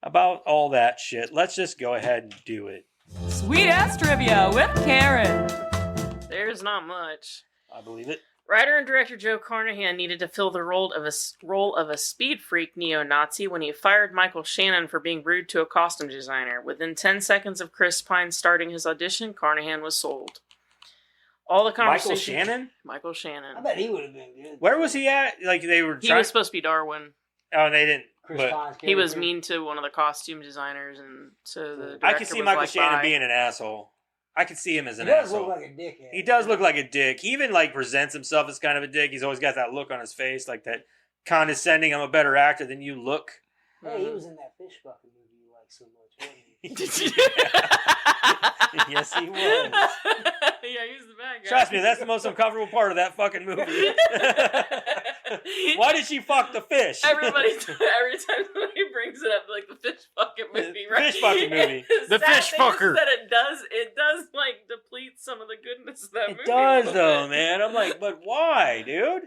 about all that shit, let's just go ahead and do it. Sweet Ass Trivia with Karen. There's not much. I believe it. Writer and director Joe Carnahan needed to fill the role of a speed freak neo-Nazi when he fired Michael Shannon for being rude to a costume designer. Within 10 seconds of Chris Pine starting his audition, Carnahan was sold. All the conversation. Michael Shannon? Michael Shannon. I bet he would have been good. Where was he at? Like they were. He was supposed to be Darwin. Oh, and they didn't. Chris Pine's He was character. mean to one of the costume designers, and so the director I could see was Michael like, Shannon bye. being an asshole. I could see him as He an does asshole. look like a dickhead. He does look like a dick. He even like presents himself as kind of a dick. He's always got that look on his face, like that condescending. I'm a better actor than you look. Hey, he was in that fish fucking movie you like so much, wasn't he? Yes, he was. Yeah, he's the bad guy. Trust me, that's the most uncomfortable part of that fucking movie. Why did she fuck the fish? Every time somebody brings it up, like the fish fucking movie, right? Fish fucking movie. The sad fish thing is fucker. That it does like deplete some of the goodness of that movie. It does a little though, bit. man. I'm like, but why, dude?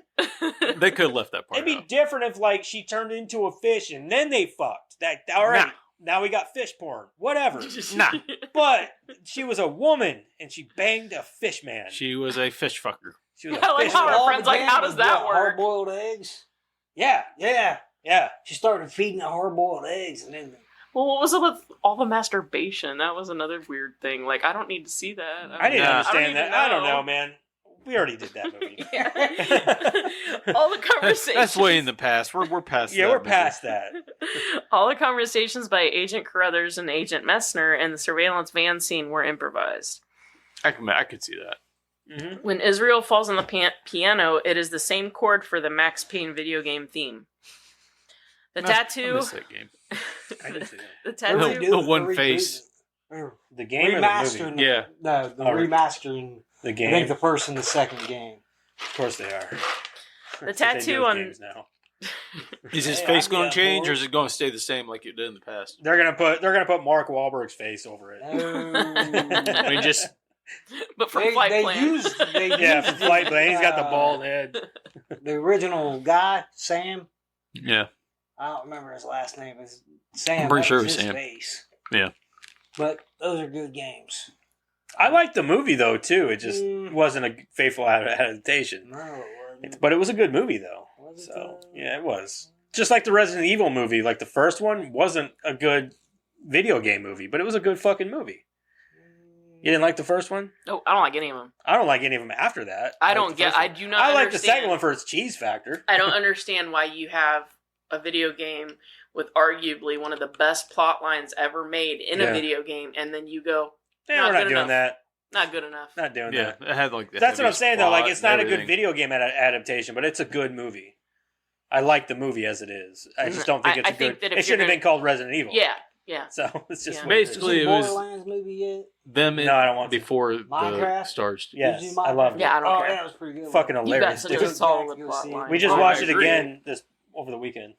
They could have left that part It'd be out. different if like she turned into a fish and then they fucked. That all right. Nah. Now we got fish porn. Whatever. Nah. But she was a woman and she banged a fish man. She was a fish fucker. She was I a like fish how man. our All friend's like, began how does with that what, work? Hard-boiled eggs? Yeah. Yeah. Yeah. She started feeding the hard-boiled eggs, and then Well, what was it with all the masturbation? That was another weird thing. Like, I don't need to see that. I didn't Nah. understand that. even I don't know, man. We already did that movie. All the conversations. That's way in the past. We're past. Yeah, that we're movie. past that. All the conversations by Agent Carruthers and Agent Messner and the surveillance van scene were improvised. I could see that. Mm-hmm. When Israel falls on the piano, it is the same chord for the Max Payne video game theme. The I tattoo. miss that game. I can see that. The They're No, tattoo. the redoing- one they're face. rebooting it. The game or the Remastering. movie? Yeah. No, the Oh, right. remastering. The I game. think the first and the second game. Of course they are. The That's what they do tattoo with on- games now. Is his Hey, face I'd be going on to change, board. or is it going to stay the same like it did in the past? They're gonna put Mark Wahlberg's face over it. I mean, just But from They Flight Plan. used Yeah, from Flight Plan. He's got the bald uh, head. the original guy, Sam. yeah. I don't remember his last name. It's Sam. I'm pretty that sure was it was his Sam. face. Yeah. But those are good games. I liked the movie though too. It just Mm. wasn't a faithful adaptation. No, it wasn't. But it was a good movie though. Was it, So yeah, it was. Just like the Resident Evil movie, like the first one wasn't a good video game movie, but it was a good fucking movie. You didn't like the first one? No, I don't like any of them. I don't like any of them after that. I like don't the get. first I one. do not. I like the understand. second one for its cheese factor. I don't understand why you have a video game with arguably one of the best plot lines ever made in Yeah. a video game, and then you go, Yeah, Not we're not good doing enough. that. not good enough. Not doing Yeah. that. It had like the That's what I'm heaviest saying though. Like plot it's not a and good everything. video game adaptation, but it's a good movie. I like the movie as it is. I just don't think I it's a think good. that if It shouldn't you're have been called Resident Evil. Yeah, yeah. So it's just Yeah. what it is. Basically, You it seen was Borderlands movie yet? them in, No, I don't want to. before the Minecraft? stars. Yes, Did you I love it. Yeah, I don't Oh, care. yeah, it was pretty good. Fucking You got hilarious. such a dude. solid Go plot see it. line. We just Oh, watched I it agree. again this over the weekend.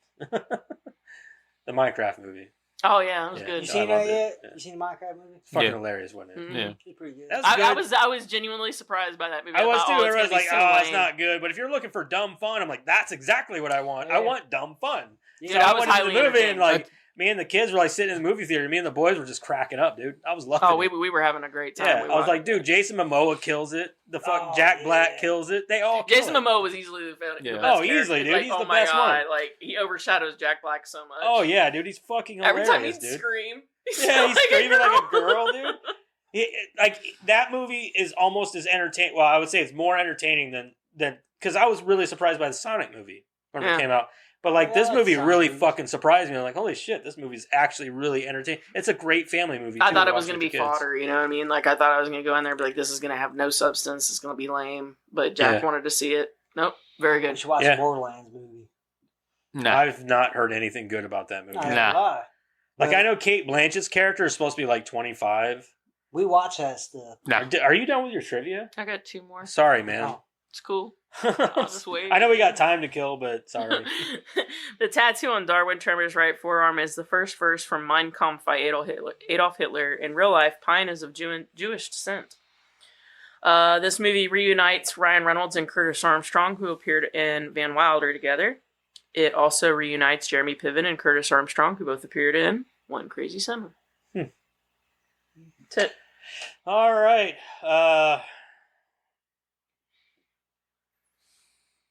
The Minecraft movie. Oh yeah, it was Yeah. good. You I seen loved that it. yet? Yeah. You seen the Minecraft movie? It's fucking Yeah. hilarious, wasn't it? Mhm. Yeah. It's pretty good. That was good. I was genuinely surprised by that movie. I was thought, too. oh, it's Everyone's gonna like, be so "Oh, it's lame." not good." But if you're looking for dumb fun, I'm like, "That's exactly what I want. I Yeah. want dumb fun." Yeah, So I I was went into the highly movie and entertained. like me and the kids were like sitting in the movie theater. Me and the boys were just cracking up, dude. I was loving Oh, it. we were having a great time. Yeah, We I was watched- like, dude, Jason Momoa kills it. The fuck Oh, Jack Black yeah. kills it. They all kill Jason it. Momoa was easily the best. Yeah. The Oh, best easily, character. dude. Like, He's oh the my best God. one. Like he overshadows Jack Black so much. Oh yeah, dude, he's fucking hilarious, Every time he'd dude. scream, Yeah, he's screaming like a girl, dude. Like that movie is almost as entertaining. Well, I would say it's more entertaining than because I was really surprised by the Sonic movie when Yeah. it came out. But like Yeah, this I like movie Sonic really movies. fucking surprised me. I'm like, holy shit, this movie's actually really entertaining. It's a great family movie. I too, thought to it was watch going to with be the kids. fodder. You know what I mean? Like I thought I was going to go in there and be like, this is going to have no substance. It's going to be lame. But Jack Yeah. wanted to see it. Nope, very You good. should watch Yeah. the Borderlands movie. Nah. I've not heard anything good about that movie. Not gonna Nah. lie. Like But I know Kate Blanchett's character is supposed to be like 25. we watch that stuff. Nah. Are you done with your trivia? I got two more. Sorry, man. No. It's cool. I'll just wait. I know we got time to kill, but sorry. The tattoo on Darwin Tremor's right forearm is the first verse from Mein Kampf by Adolf Hitler. In real life, Pine is of Jewish descent. This movie reunites Ryan Reynolds and Curtis Armstrong, who appeared in Van Wilder together. It also reunites Jeremy Piven and Curtis Armstrong, who both appeared in One Crazy Summer. That's it. All right.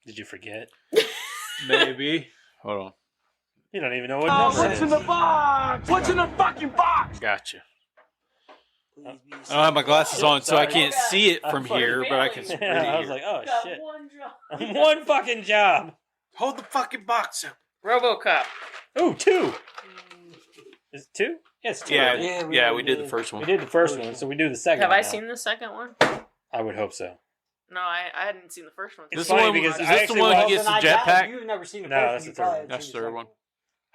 Did you forget? Maybe. Hold on. You don't even know what number it What's is. in the box? What's in the fucking box? Gotcha. Please be I don't have my glasses on, so I Sorry. can't see it from fucking here, but I can read Yeah, I it was here. like, oh Got shit. one job. One fucking job. Hold the fucking box up. RoboCop. Ooh, 2. Is it 2? Yes, 2. Yeah, Yeah, yeah, we we did the did. first We one. did the first one, so we do the second Have one I now. seen the second one? I would hope so. No, I hadn't seen the first one. It's This funny one because is I this actually the one watched- he gets the Then I doubt jetpack? You've never seen the No, first that's one. the You third probably one. haven't That's seen the third second one.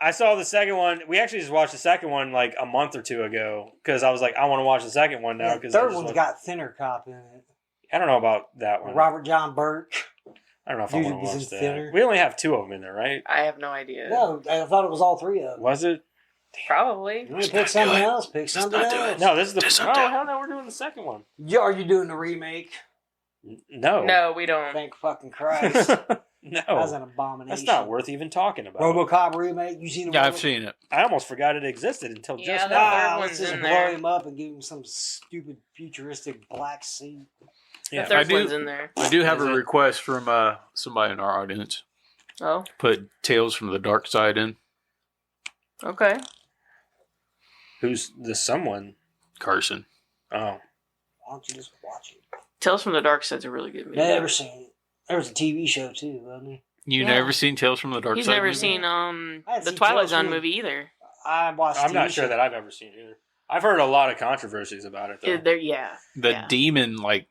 I saw the second one. We actually just watched the second one like a month or two ago because I was like, I want to watch the second one now. Yeah, Because third one's got thinner cop in it. I don't know about that one. Robert John Burke. I don't know if I Dude, want to was watch it that. thinner? We only have 2 of them in there, right? I have no idea. No, I thought it was all 3 of them. Was it? Probably. You want to pick something else? Pick something not do else. No, this is the. Just Oh, not that. hell no, we're doing the second one. Are you doing the remake? No. No, we don't. Thank fucking Christ. No. That's an abomination. That's not worth even talking about. RoboCop remake. You seen the Yeah, I've seen it. I almost forgot it existed until Yeah, just that- now. third let's one's just in blow there. him up and give him some stupid futuristic black suit. Yeah. The third I do- one's in there. I do have Is a it? request from somebody in our audience. Oh, Put Tales from the Dark Side in. okay. Who's the someone? Carson. Oh. Why don't you just watch it? Tales from the Dark Side's a really good movie. Never seen it. There was a TV show too, wasn't it? You Yeah. never seen Tales from the Dark He's Side? never movie? seen I had the seen Twilight Tales Zone from the- movie either. I watched. I'm TV not sure show. that I've ever seen it either. I've heard a lot of controversies about it, though. Yeah. The yeah. demon, like,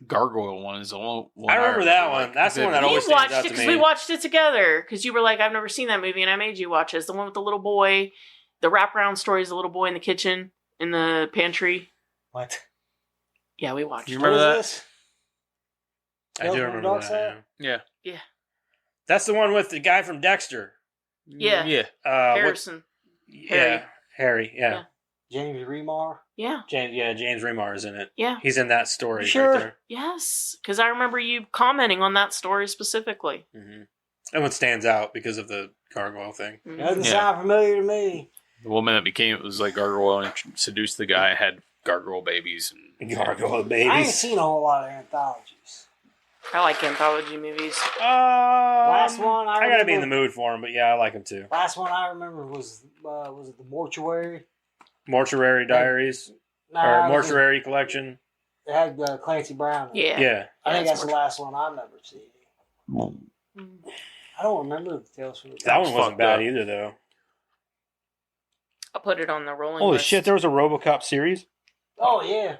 gargoyle one is the one I remember that like, one. That's the one that We always stands watched out it to because me. we watched it together. Because you were like, "I've never seen that movie," and I made you watch it. It's the one with the little boy. The wraparound story is the little boy in the kitchen in the pantry. What? Yeah, we watched You it. remember What is that? this? I Tales do from the remember Dark that. Side? Yeah. Yeah. That's the one with the guy from Dexter. Yeah. Yeah. Harrison. Yeah. Harry. Yeah. Yeah. James Remar. Yeah. James Remar is in it. Yeah. He's in that story Sure. right there. Yes. Because I remember you commenting on that story specifically. Mm-hmm. And what stands out because of the gargoyle thing. Mhm. Doesn't Yeah. sound familiar to me. The woman that became it was like gargoyle and seduced the guy, had gargoyle babies. And Gargoyle I ain't babies. seen a whole lot of anthologies. I like anthology movies. Last one I gotta be in the remember- mood for him, but yeah, I like him too. Last one I remember was it the Mortuary? Mortuary Diaries Nah, or it was- Mortuary Collection. It had Clancy Brown. in it. Yeah. Yeah. I think Yeah, that's the last one I've ever seen. Mm. I don't remember the Tales from the That Dark one wasn't fucked bad up. either, though. I'll put it on the rolling Holy list. shit! There was a RoboCop series Oh yeah,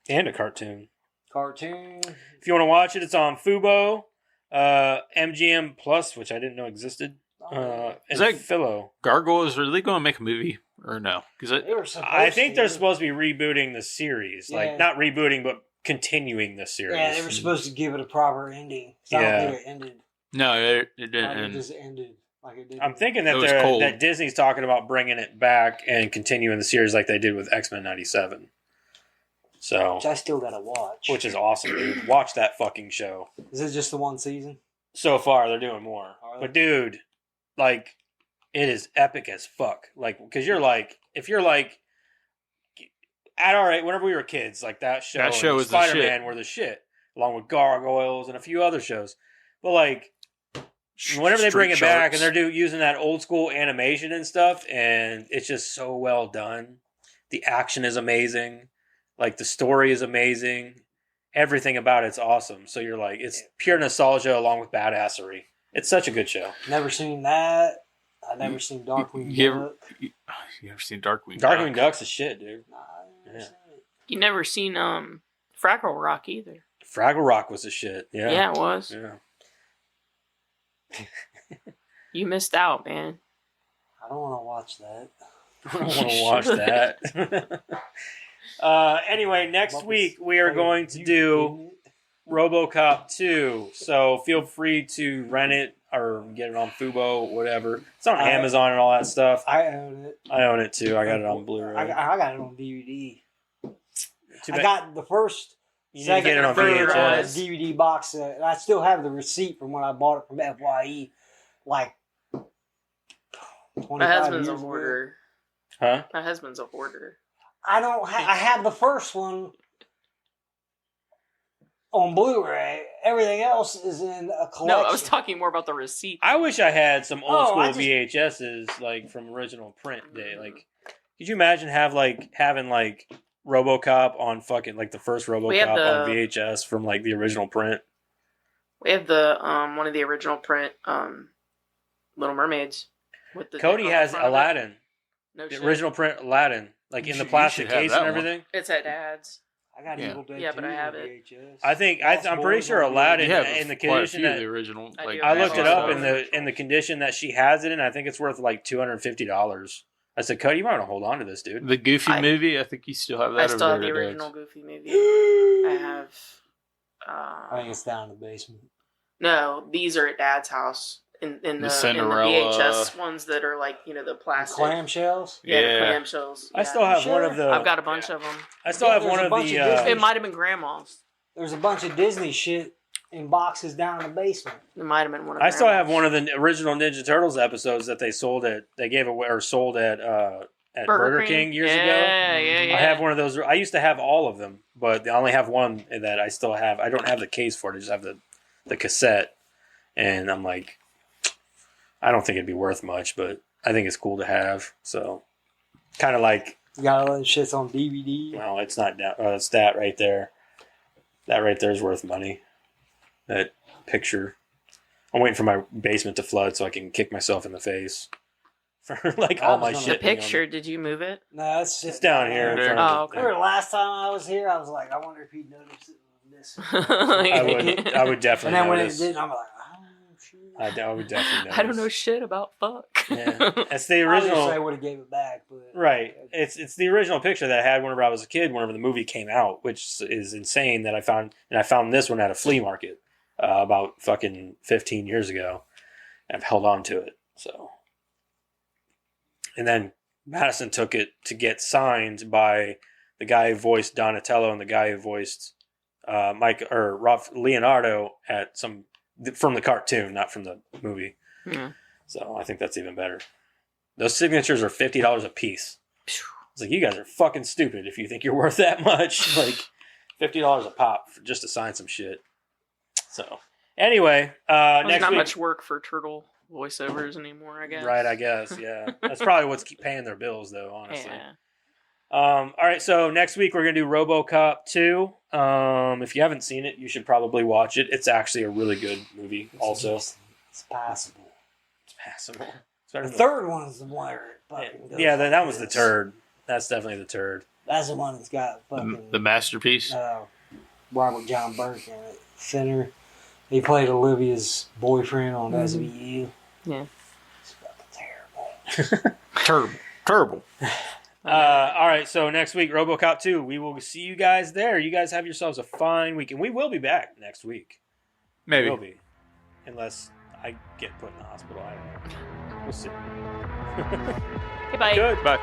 and a cartoon. cartoon. If you want to watch it, it's on Fubo, MGM Plus, which I didn't know existed, and Is that- Philo. gargoyles, are they going to make a movie or no? Because They were supposed I think they're to. supposed to be rebooting the series, Yeah. like not rebooting, but continuing the series. Yeah, they were supposed to give it a proper ending. So I Yeah. don't think it ended. no, it didn't. Like it end. just ended like it did. I'm thinking that It was cold. that Disney's talking about bringing it back and continuing the series like they did with X-Men '97. So, which I still gotta watch. which is awesome, dude. Watch that fucking show. Is it just the one season? So far, they're doing more. Are they? But dude, like, it is epic as fuck. Like, because you're like, if you're like, at our age, whenever we were kids, like that show, That show and was the Spider-Man shit. were the shit, along with Gargoyles and a few other shows. But like, whenever they bring it Street back Sharks. and they're using that old school animation and stuff, and it's just so well done. The action is amazing. Like the story is amazing. Everything about it's awesome. So you're like, it's pure nostalgia along with badassery. It's such a good show. Never seen that. I never seen Darkwing you ever- Duck. You ever seen Darkwing? Darkwing Duck's a shit, dude. Nah, I never Yeah. seen it. You never seen Fraggle Rock either. Fraggle Rock was a shit. Yeah. Yeah, it was. Yeah. You missed out, man. I don't want to watch that. I don't want to watch that. Anyway, next week we are going to do RoboCop 2. So feel free to rent it or get it on Fubo, whatever. It's on Amazon and all that stuff. I own it. I own it too. I got it on Blu-ray. I got it on DVD. Too I bad- got the first, You need to get it on second, VHS. DVD box set, and I still have the receipt from when I bought it from FYE, like 25 My husband's a years ago. hoarder. Huh? My husband's a hoarder. I don't. I have the first one on Blu-ray. Everything else is in a collection. No, I was talking more about the receipt. I wish I had some old Oh, school I just- VHSs like from original print day. Like, could you imagine having like RoboCop on fucking like the first RoboCop on VHS from like the original print? We have the one of the original print Little Mermaids. With the Cody dick on the has front of it. Aladdin, No the shit. original print Aladdin, like You in the should- plastic you should have case that and one. everything. It's at Dad's. I got Yeah. Evil Dead Yeah, but 2 I have on it. VHS. I think Lost I'm pretty Boys sure on Aladdin You have in the quite a condition few of that the original. I Like, do. I looked it up Lost in Boys. the condition that she has it in. I think it's worth like $250. I said, Cody, you might want to hold on to this, dude. the Goofy I- movie. I think you still have that. I over still have there the at original Dad's. Goofy movie. I have. I think it's down in the basement. No, these are at Dad's house in the Cinderella. VHS ones that are like the plastic. Clamshells. Yeah, Yeah. the clamshells. I Yeah. still have Sure. one of the. I've got a bunch of them. I still have There's one a of bunch the. of Disney- It might have been Grandma's. There's a bunch of Disney shit in boxes down in the basement. It might have been one of I still have Grandma's. one of the original Ninja Turtles episodes that they gave away or sold at Burger King years ago. Yeah, yeah. I have one of those. I used to have all of them, but I only have one that I still have. I don't have the case for it. I just have the cassette, and I'm like, I don't think it'd be worth much, but I think it's cool to have. So, kind of like, You got all those shits on DVD. well, it's not down. It's that right there. That right there is worth money. That picture. I'm waiting for my basement to flood so I can kick myself in the face for like all my The shit. The picture, did you move it? No, it's just It's down here. In front Oh, of okay. the Remember last time I was here, I was like, I wonder if he'd notice it was missing. I would And definitely then when it notice. did, I'm like, I don't know shit. I would definitely notice. I don't know shit about fuck. Yeah. It's the I wish I original. would have gave it back, but Right. It's the original picture that I had whenever I was a kid, whenever the movie came out, which is insane that I found. And I found this one at a flea market about fucking 15 years ago. And I've held on to it. So. And then Madison took it to get signed by the guy who voiced Donatello and the guy who voiced Leonardo at from the cartoon, not from the movie. Yeah. So I think that's even better. Those signatures are $50 a piece. It's like, you guys are fucking stupid if you think you're worth that much. Like $50 a pop just to sign some shit. So anyway, There's next not week. much work for turtle voiceovers anymore, I guess. Right, I guess, yeah. That's probably what's keep paying their bills, though, honestly. Yeah. All right, so next week we're going to do RoboCop 2. If you haven't seen it, you should probably watch it. It's actually a really good movie, also. it's passable. It's passable. It's better The than third one is the one where it fucking goes yeah, that like was the this. turd. That's definitely the turd. That's the one that's got fucking The masterpiece. Robert John Burke in it. Finner. He played Olivia's boyfriend on SVU. Yeah. It's fucking terrible. Terrible. All right, so next week, RoboCop 2. We will see you guys there. You guys have yourselves a fine week, and we will be back next week. Maybe. We will be. Unless I get put in the hospital. I don't know. We'll see. Okay, bye. Good. Bye.